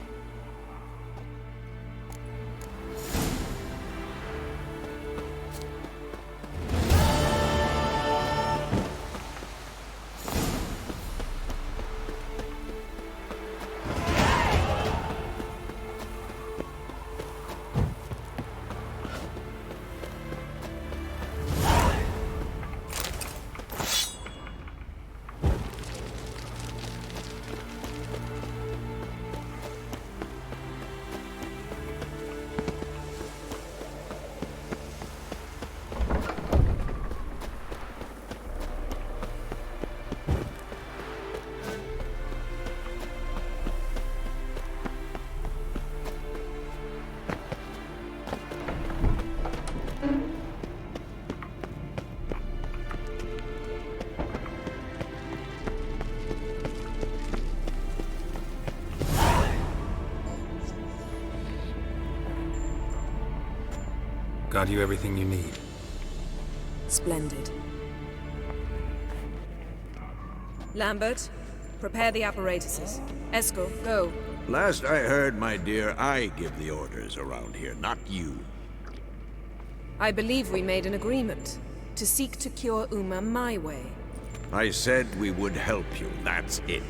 Got you everything you need. Splendid. Lambert, prepare the apparatuses. Eskel, go. Last I heard, my dear, I give the orders around here, not you. I believe we made an agreement to seek to cure Uma my way. I said we would help you, that's it.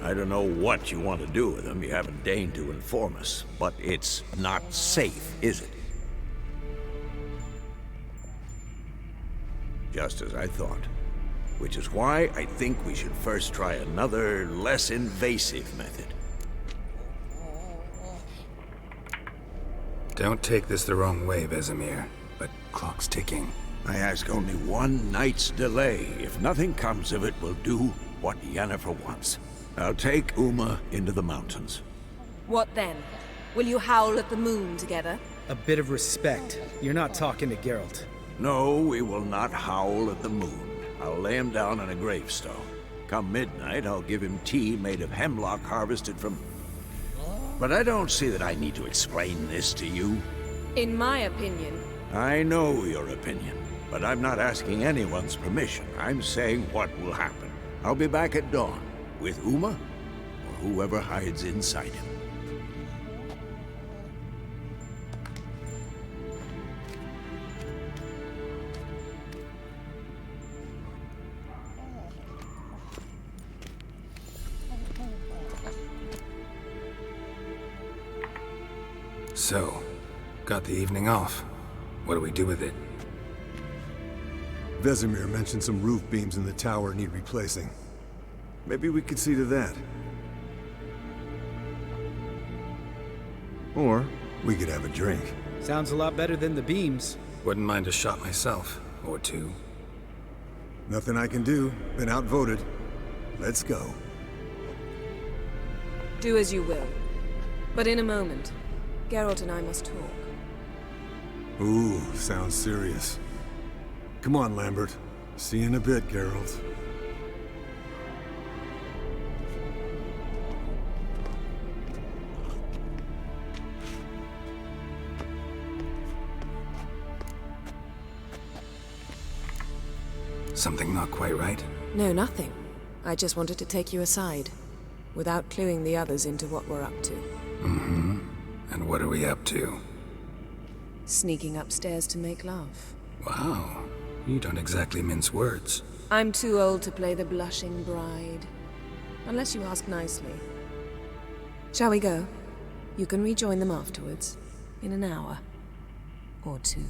I don't know what you want to do with them. You haven't deigned to inform us. But it's not safe, is it? Just as I thought. Which is why I think we should first try another, less invasive method. Don't take this the wrong way, Vesemir, but clock's ticking. I ask only one night's delay. If nothing comes of it, we'll do what Yennefer wants. I'll take Uma into the mountains. What then? Will you howl at the moon together? A bit of respect. You're not talking to Geralt. No, we will not howl at the moon. I'll lay him down on a gravestone. Come midnight, I'll give him tea made of hemlock harvested from... But I don't see that I need to explain this to you. In my opinion... I know your opinion, but I'm not asking anyone's permission. I'm saying what will happen. I'll be back at dawn, with Uma, or whoever hides inside him. So, got the evening off. What do we do with it? Vesemir mentioned some roof beams in the tower need replacing. Maybe we could see to that. Or we could have a drink. Sounds a lot better than the beams. Wouldn't mind a shot myself, or two. Nothing I can do. Been outvoted. Let's go. Do as you will. But in a moment, Geralt and I must talk. Ooh, sounds serious. Come on, Lambert. See you in a bit, Geralt. Something not quite right? No, nothing. I just wanted to take you aside, without cluing the others into what we're up to. Mm-hmm. And what are we up to? Sneaking upstairs to make love. Wow. You don't exactly mince words. I'm too old to play the blushing bride. Unless you ask nicely. Shall we go? You can rejoin them afterwards. In an hour. Or two.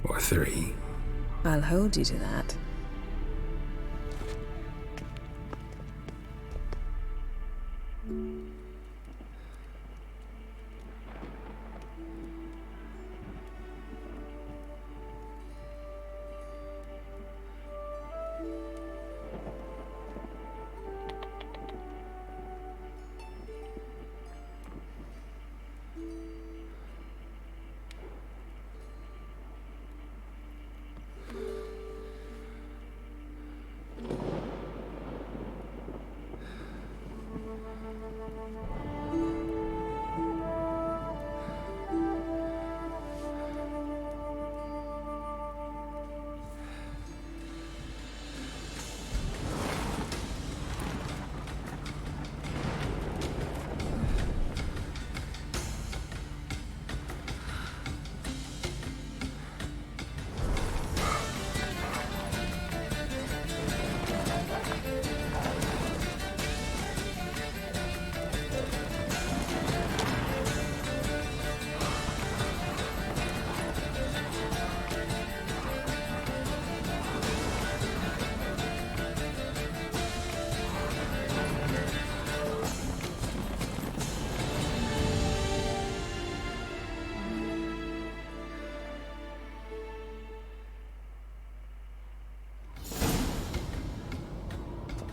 Or three. I'll hold you to that.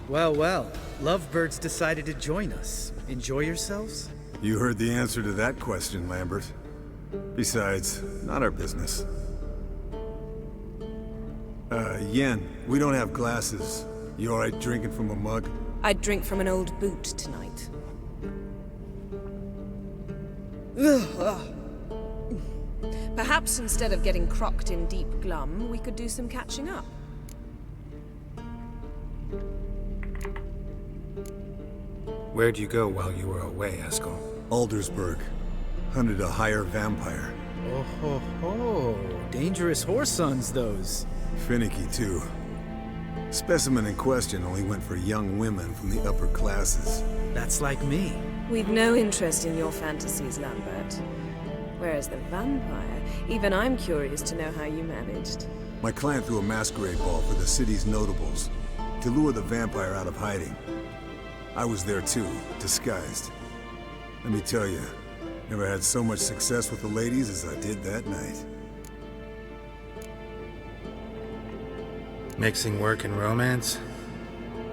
Well, well. Lovebirds decided to join us. Enjoy yourselves? You heard the answer to that question, Lambert. Besides, not our business. Yen, we don't have glasses. You alright drinking from a mug? I'd drink from an old boot tonight. Perhaps instead of getting crocked in deep glum, we could do some catching up. Where'd you go while you were away, Eskel? Aldersburg. Hunted a higher vampire. Oh ho ho. Dangerous whore sons, those. Finicky, too. Specimen in question only went for young women from the upper classes. That's like me. We've no interest in your fantasies, Lambert. Whereas the vampire, even I'm curious to know how you managed. My clan threw a masquerade ball for the city's notables to lure the vampire out of hiding. I was there too, disguised. Let me tell you, never had so much success with the ladies as I did that night. Mixing work and romance?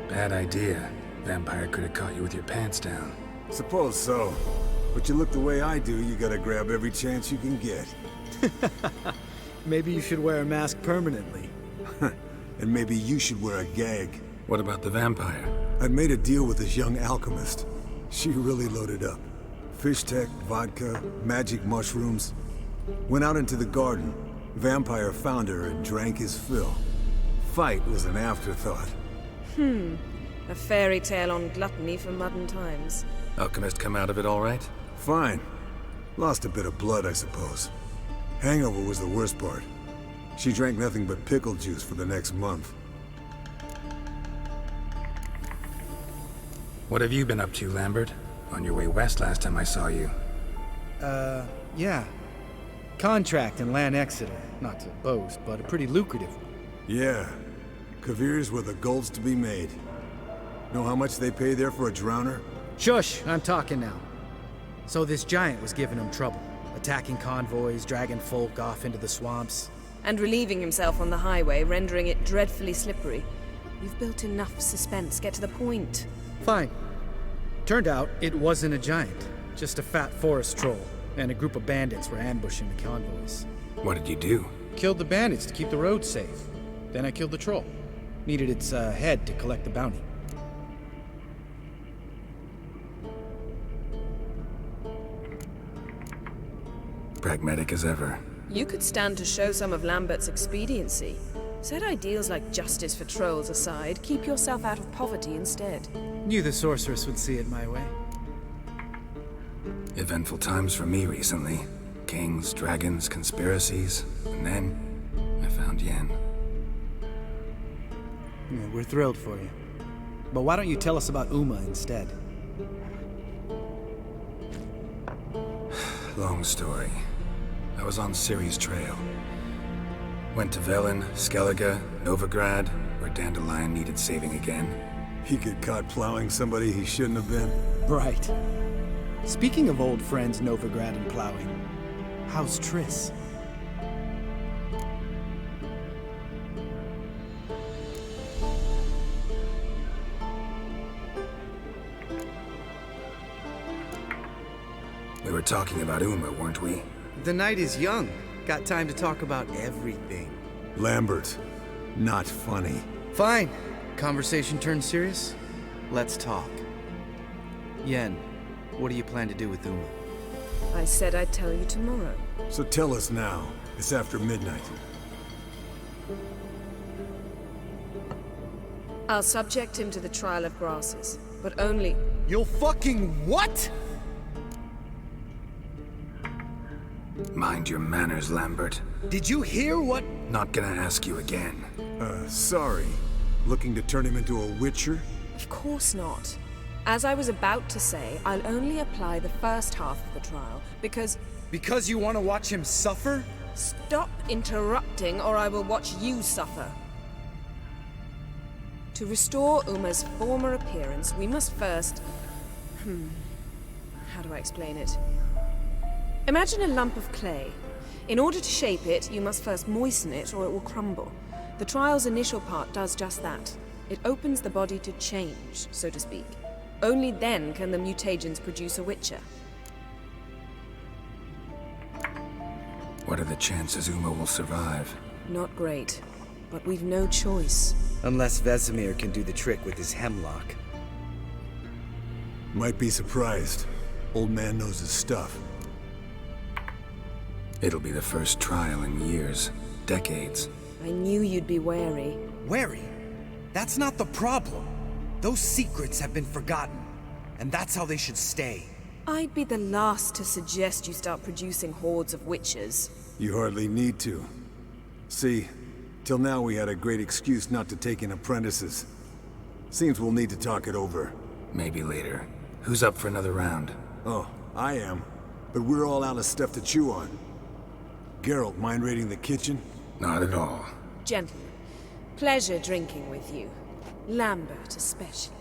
Bad idea. Vampire could have caught you with your pants down. Suppose so. But you look the way I do, you gotta grab every chance you can get. Maybe you should wear a mask permanently. And maybe you should wear a gag. What about the vampire? I'd made a deal with this young alchemist. She really loaded up. Fish tech, vodka, magic mushrooms. Went out into the garden. Vampire found her and drank his fill. Fight was an afterthought. A fairy tale on gluttony for modern times. Alchemist come out of it all right? Fine. Lost a bit of blood, I suppose. Hangover was the worst part. She drank nothing but pickle juice for the next month. What have you been up to, Lambert? On your way west last time I saw you. Yeah. Contract in Lan Exeter. Not to boast, but a pretty lucrative one. Yeah. Kavir's were the gold's to be made. Know how much they pay there for a drowner? Shush! I'm talking now. So this giant was giving him trouble. Attacking convoys, dragging folk off into the swamps. And relieving himself on the highway, rendering it dreadfully slippery. You've built enough suspense. Get to the point. Fine. Turned out it wasn't a giant. Just a fat forest troll. And a group of bandits were ambushing the convoys. What did you do? Killed the bandits to keep the roads safe. Then I killed the troll. Needed its head to collect the bounty. Pragmatic as ever. You could stand to show some of Lambert's expediency. Set ideals like justice for trolls aside, keep yourself out of poverty instead. Knew the sorceress would see it my way. Eventful times for me recently. Kings, dragons, conspiracies. And then, I found Yen. Yeah, we're thrilled for you. But why don't you tell us about Uma instead? Long story. I was on Ciri's trail. Went to Velen, Skellige, Novigrad, where Dandelion needed saving again. He get caught plowing somebody he shouldn't have been. Right. Speaking of old friends Novigrad and plowing, how's Triss? We were talking about Uma, weren't we? The night is young. Got time to talk about everything. Lambert, not funny. Fine. Conversation turned serious? Let's talk. Yen, what do you plan to do with Uma? I said I'd tell you tomorrow. So tell us now. It's after midnight. I'll subject him to the trial of grasses, but only... You'll fucking what? Mind your manners, Lambert. Did you hear what? Not gonna ask you again. Sorry. Looking to turn him into a witcher? Of course not. As I was about to say, I'll only apply the first half of the trial, because... Because you want to watch him suffer? Stop interrupting, or I will watch you suffer. To restore Uma's former appearance, we must first... How do I explain it? Imagine a lump of clay. In order to shape it, you must first moisten it, or it will crumble. The trial's initial part does just that. It opens the body to change, so to speak. Only then can the mutagens produce a witcher. What are the chances Uma will survive? Not great, but we've no choice. Unless Vesemir can do the trick with his hemlock. Might be surprised. Old man knows his stuff. It'll be the first trial in years. Decades. I knew you'd be wary. Wary? That's not the problem. Those secrets have been forgotten. And that's how they should stay. I'd be the last to suggest you start producing hordes of witches. You hardly need to. See, Till now we had a great excuse not to take in apprentices. Seems we'll need to talk it over. Maybe later. Who's up for another round? Oh, I am. But we're all out of stuff to chew on. Geralt, mind raiding the kitchen? Not at all. Gentlemen, pleasure drinking with you. Lambert especially.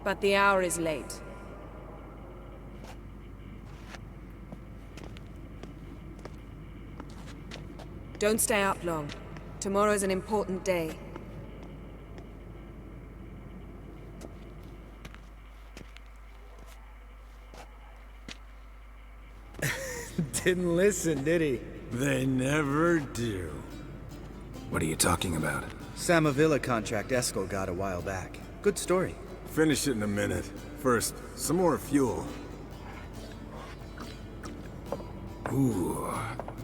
But the hour is late. Don't stay up long. Tomorrow's an important day. Didn't listen, did he? They never do. What are you talking about? Samavilla contract Eskel got a while back. Good story. Finish it in a minute. First, some more fuel. Ooh,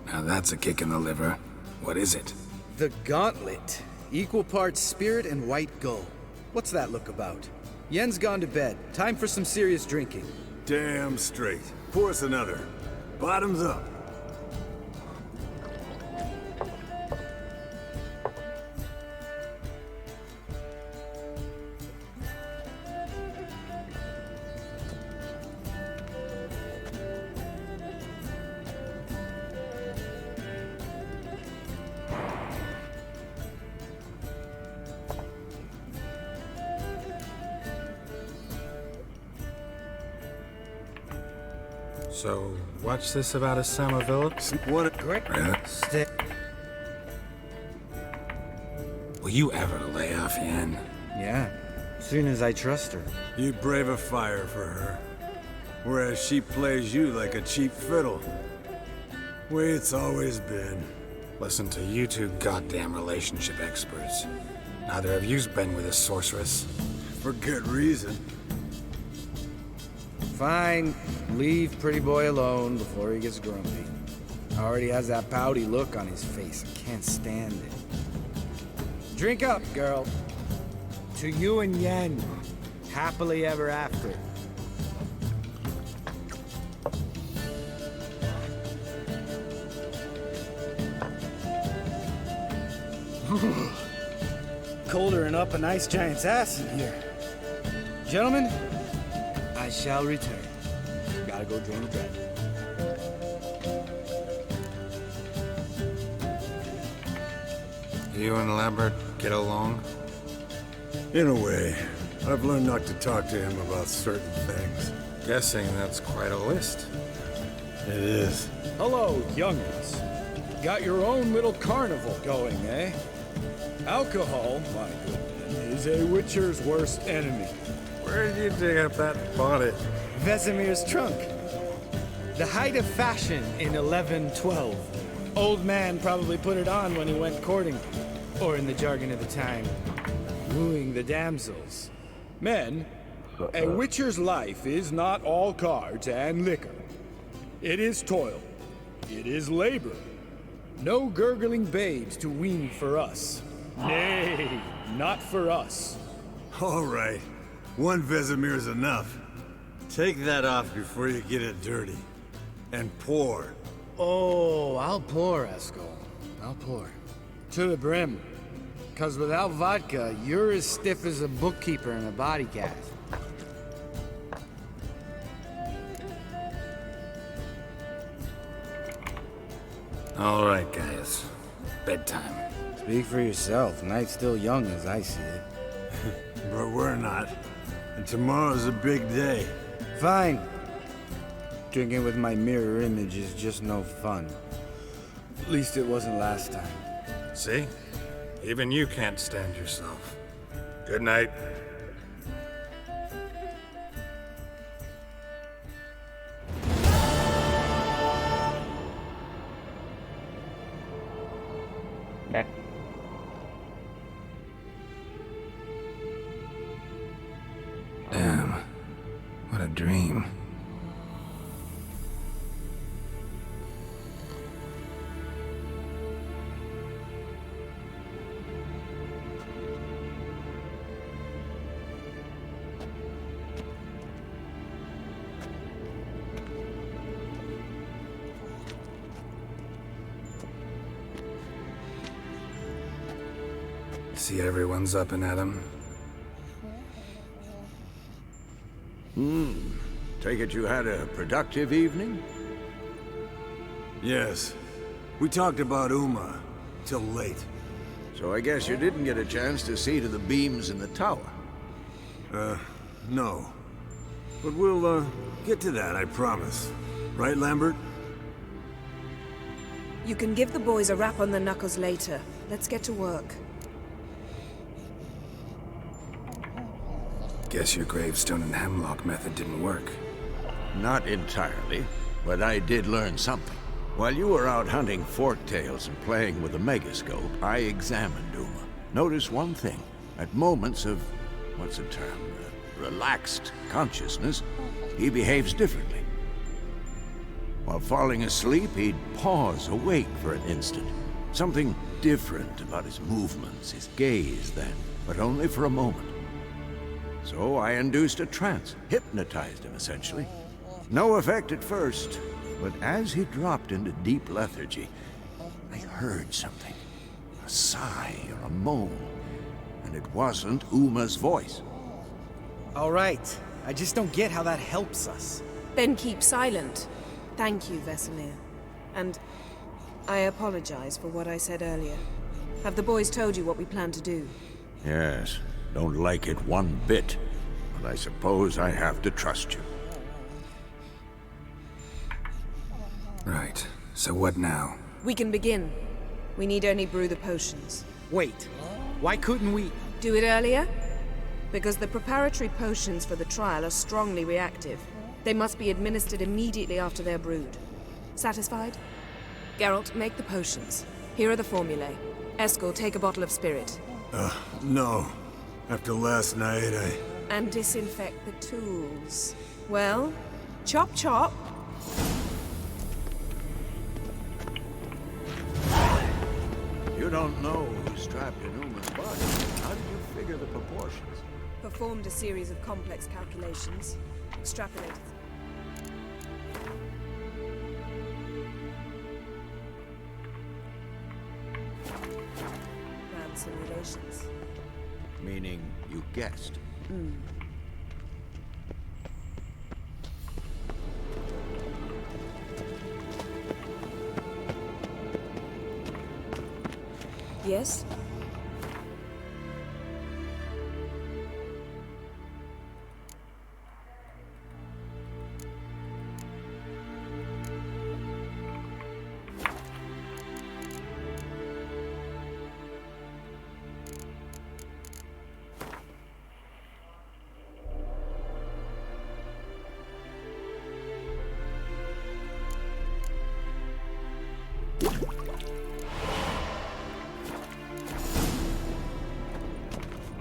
now that's a kick in the liver. What is it? The Gauntlet. Equal parts spirit and white gull. What's that look about? Yen's gone to bed. Time for some serious drinking. Damn straight. Pour us another. Bottoms up. So, what's this about a Samavilla? What a great stick. Will you ever lay off Yen? Yeah, soon as I trust her. You brave a fire for her. Whereas she plays you like a cheap fiddle. Way it's always been. Listen to you two goddamn relationship experts. Neither of you's been with a sorceress. For good reason. Fine. Leave pretty boy alone before he gets grumpy. Already has that pouty look on his face. I can't stand it. Drink up, girl. To you and Yen. Happily ever after. Colder and up a nice giant's ass in here. Gentlemen, I shall return. Gotta go drain the dragon. You and Lambert get along? In a way. I've learned not to talk to him about certain things. Guessing that's quite a list. It is. Hello, youngins. Got your own little carnival going, eh? Alcohol, my goodness, is a witcher's worst enemy. Where did you dig up that body? Vesemir's trunk. The height of fashion in 1112. Old man probably put it on when he went courting, or in the jargon of the time, wooing the damsels. Men, a witcher's life is not all cards and liquor. It is toil. It is labor. No gurgling babes to wean for us. Nay, not for us. All right. One Vesemir's enough. Take that off before you get it dirty. And pour. Oh, I'll pour, Eskel. I'll pour. To the brim. 'Cause without vodka, you're as stiff as a bookkeeper in a body cast. All right, guys. Bedtime. Speak for yourself. Night's still young as I see it. But we're not. And tomorrow's a big day. Fine. Drinking with my mirror image is just no fun. At least it wasn't last time. See? Even you can't stand yourself. Good night. Back. Damn. What a dream. See everyone's up and at 'em. Take it you had a productive evening? Yes. We talked about Uma till late. So I guess you didn't get a chance to see to the beams in the tower. No. But we'll, get to that, I promise. Right, Lambert? You can give the boys a rap on the knuckles later. Let's get to work. Guess your gravestone and hemlock method didn't work. Not entirely, but I did learn something. While you were out hunting forktails and playing with a megascope, I examined Uma. Notice one thing. At moments of, what's the term, relaxed consciousness, he behaves differently. While falling asleep, he'd pause awake for an instant. Something different about his movements, his gaze then, but only for a moment. So I induced a trance, hypnotized him essentially. No effect at first, but as he dropped into deep lethargy, I heard something. A sigh or a moan, and it wasn't Uma's voice. All right. I just don't get how that helps us. Then keep silent. Thank you, Vesemir. And I apologize for what I said earlier. Have the boys told you what we plan to do? Yes, don't like it one bit, but I suppose I have to trust you. Right. So what now? We can begin. We need only brew the potions. Wait. Why couldn't we... Do it earlier? Because the preparatory potions for the trial are strongly reactive. They must be administered immediately after they're brewed. Satisfied? Geralt, make the potions. Here are the formulae. Eskel, take a bottle of spirit. No. After last night, And disinfect the tools. Well, chop chop. You don't know who's trapped in Uma's body. How did you figure the proportions? Performed a series of complex calculations. Extrapolated. Ran simulations. Meaning you guessed. Yes?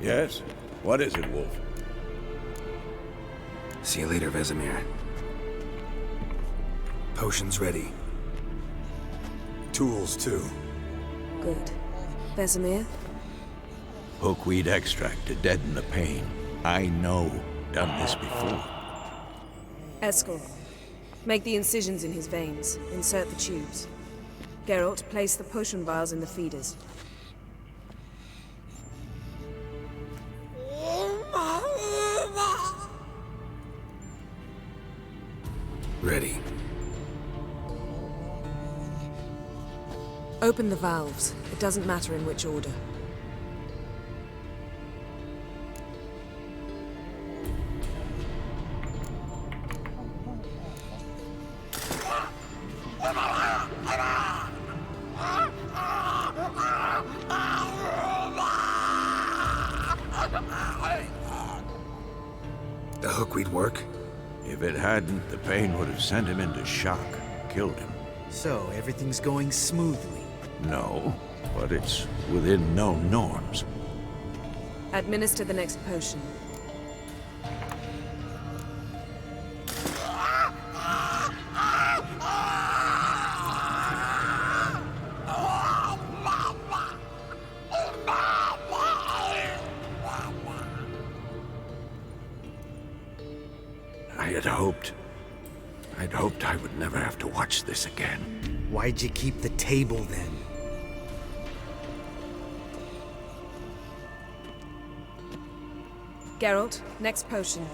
Yes? What is it, Wolf? See you later, Vesemir. Potions ready. tools, too. Good. Vesemir? Hookweed extract to deaden the pain. I know. Done this before. Eskel, make the incisions in his veins. Insert the tubes. Geralt, place the potion vials in the feeders. Ready. Open the valves. It doesn't matter in which order. The hookweed work? If it hadn't, the pain would have sent him into shock, killed him. So, everything's going smoothly? No, but it's within known norms. Administer the next potion. I'd hoped I would never have to watch this again. Why'd you keep the table then? Geralt, next potion.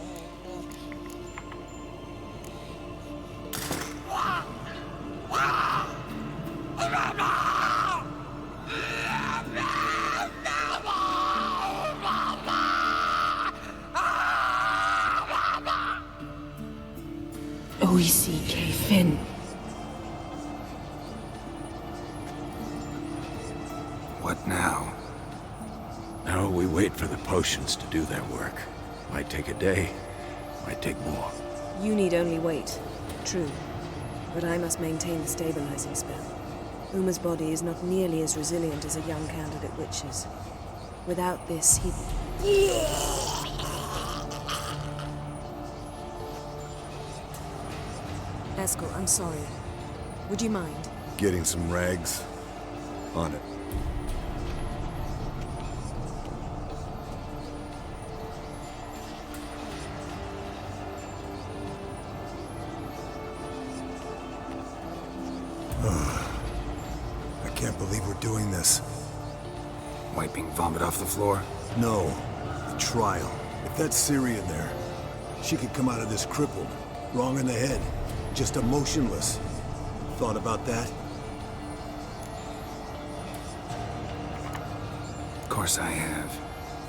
O-E-C-K Finn. What now? Now we wait for the potions to do their work. Might take a day, might take more. You need only wait. True. But I must maintain the stabilizing spell. Uma's body is not nearly as resilient as a young candidate witch's. Without this, he... Eskel, I'm sorry. Would you mind? Getting some rags? On it. I can't believe we're doing this. Wiping vomit off the floor? No. The trial. If that's Syrian there, she could come out of this crippled. Wrong in the head. Just emotionless. Thought about that? Of course I have.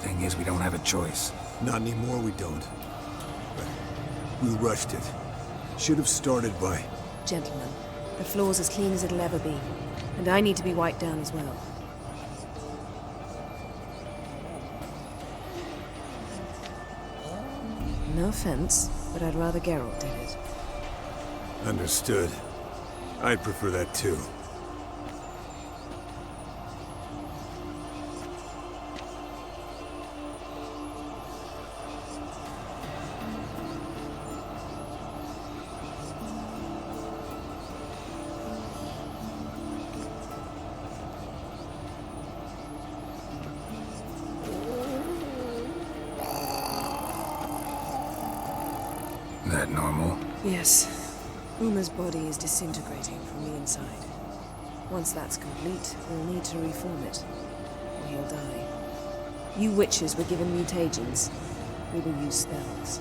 Thing is, we don't have a choice. Not anymore, we don't. But we rushed it. Should have started by... Gentlemen, the floor's as clean as it'll ever be. And I need to be wiped down as well. No offense, but I'd rather Geralt did it. Understood. I'd prefer that too. That normal? Yes. Uma's body is disintegrating from the inside. Once that's complete, we'll need to reform it, or he'll die. You witches were given mutagens. We will use spells.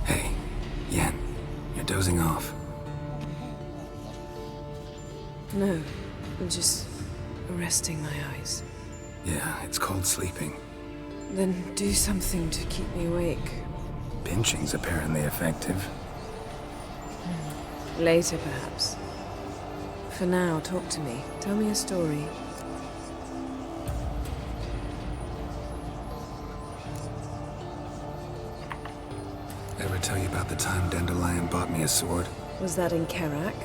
Hey, Yen, you're dozing off. No, I'm just resting my eyes. Yeah, it's called sleeping. Then do something to keep me awake. Pinching's apparently effective. Later, perhaps. For now, talk to me. Tell me a story. Ever tell you about the time Dandelion bought me a sword? Was that in Kerak?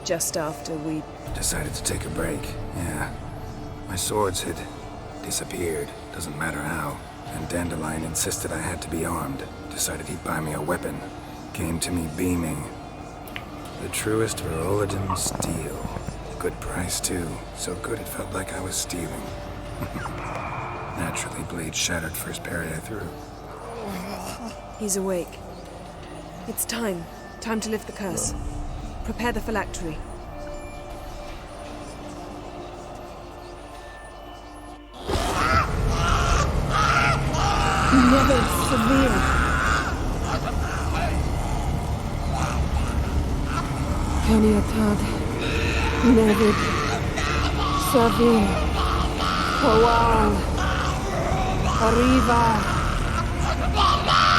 Just after we... Decided to take a break, yeah. My swords had disappeared, doesn't matter how. And Dandelion insisted I had to be armed. Decided he'd buy me a weapon. Came to me beaming. The truest Verolidan steel. Good price, too. So good it felt like I was stealing. Naturally, blade shattered first parry I threw. He's awake. It's time. Time to lift the curse. Prepare the phylactery. Never severe. Keniatad. Nevid. Savir. Kowal. Arriva.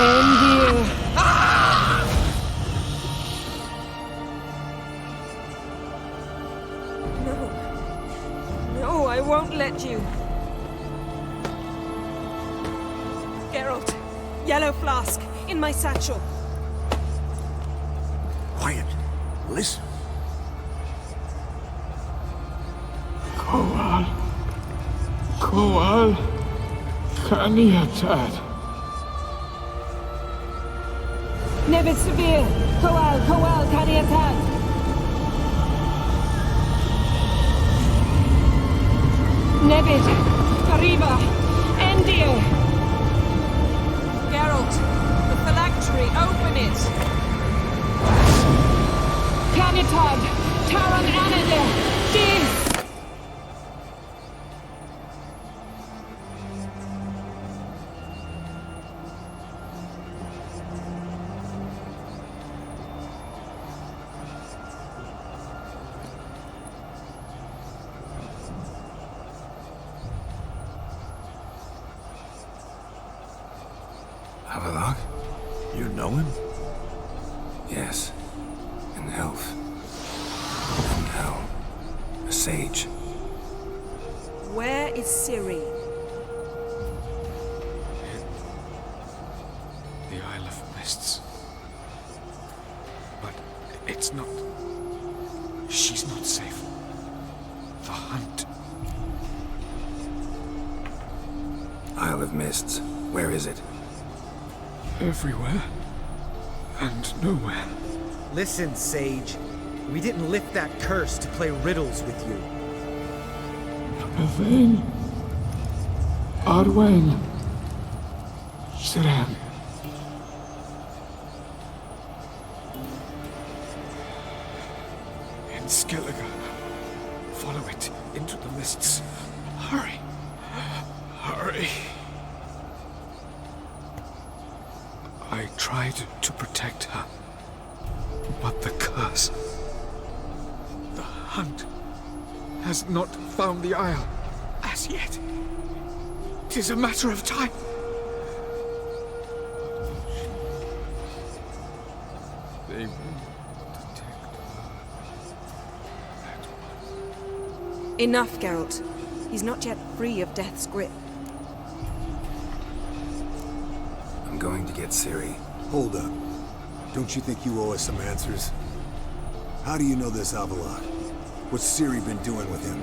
Endir. No, I won't let you. Geralt, yellow flask, in my satchel. Quiet. Listen. Kowal. Kowal. Kaniatad. Nevid Severe. Kowal, Kaniatad. Nevid. Arriba. Endir. Geralt, the phylactery, open it! Canitad, Taran Anadir, Dis! Havelock? You know him? Yes. An elf. And hell. A sage. Where is Ciri? The Isle of Mists. But it's not... She's not safe. The hunt. Isle of Mists. Where is it? Everywhere. And nowhere. Listen, Sage. We didn't lift that curse to play riddles with you. Yvain. Arwen. Siran. In Skellige. Follow it into the mists. Hurry. Hurry. I tried to protect her. But the curse... The hunt has not found the Isle as yet. 'Tis a matter of time. They will detect her. Enough, Geralt. He's not yet free of death's grip. I'm going to get Ciri. Hold up. Don't you think you owe us some answers? How do you know this Havelock? What's Ciri been doing with him?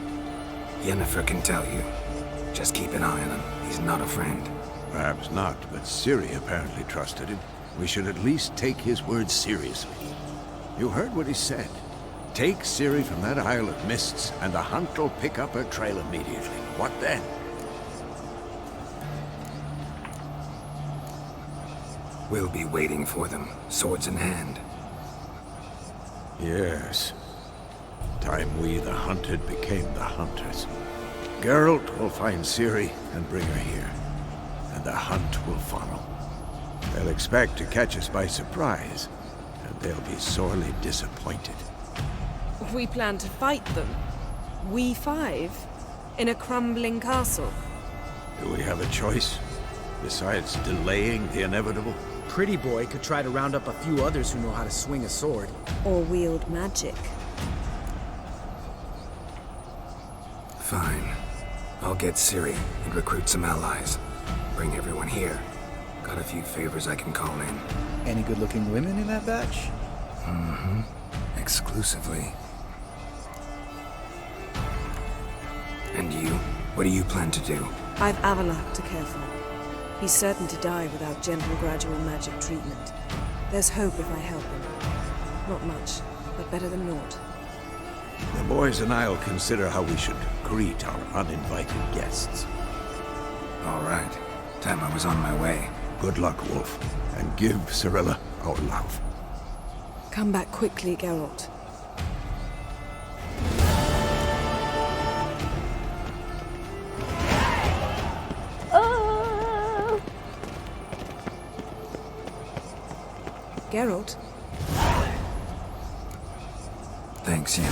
Yennefer can tell you. Just keep an eye on him. He's not a friend. Perhaps not, but Ciri apparently trusted him. We should at least take his words seriously. You heard what he said. Take Ciri from that Isle of Mists, and the hunt will pick up her trail immediately. What then? We'll be waiting for them, swords in hand. Yes. Time we, the hunted, became the hunters. Geralt will find Ciri and bring her here, and the hunt will follow. They'll expect to catch us by surprise, and they'll be sorely disappointed. We plan to fight them. We five? In a crumbling castle? Do we have a choice? Besides delaying the inevitable? Pretty boy could try to round up a few others who know how to swing a sword. Or wield magic. Fine. I'll get Ciri and recruit some allies. Bring everyone here. Got a few favors I can call in. Any good-looking women in that batch? Mm-hmm. Exclusively. And you? What do you plan to do? I've Havelock to care for. He's certain to die without gentle, gradual magic treatment. There's hope if I help him. Not much, but better than naught. The boys and I'll consider how we should greet our uninvited guests. All right. Time I was on my way. Good luck, Wolf, and give Cirilla our love. Come back quickly, Geralt. Geralt? Thanks, Yen.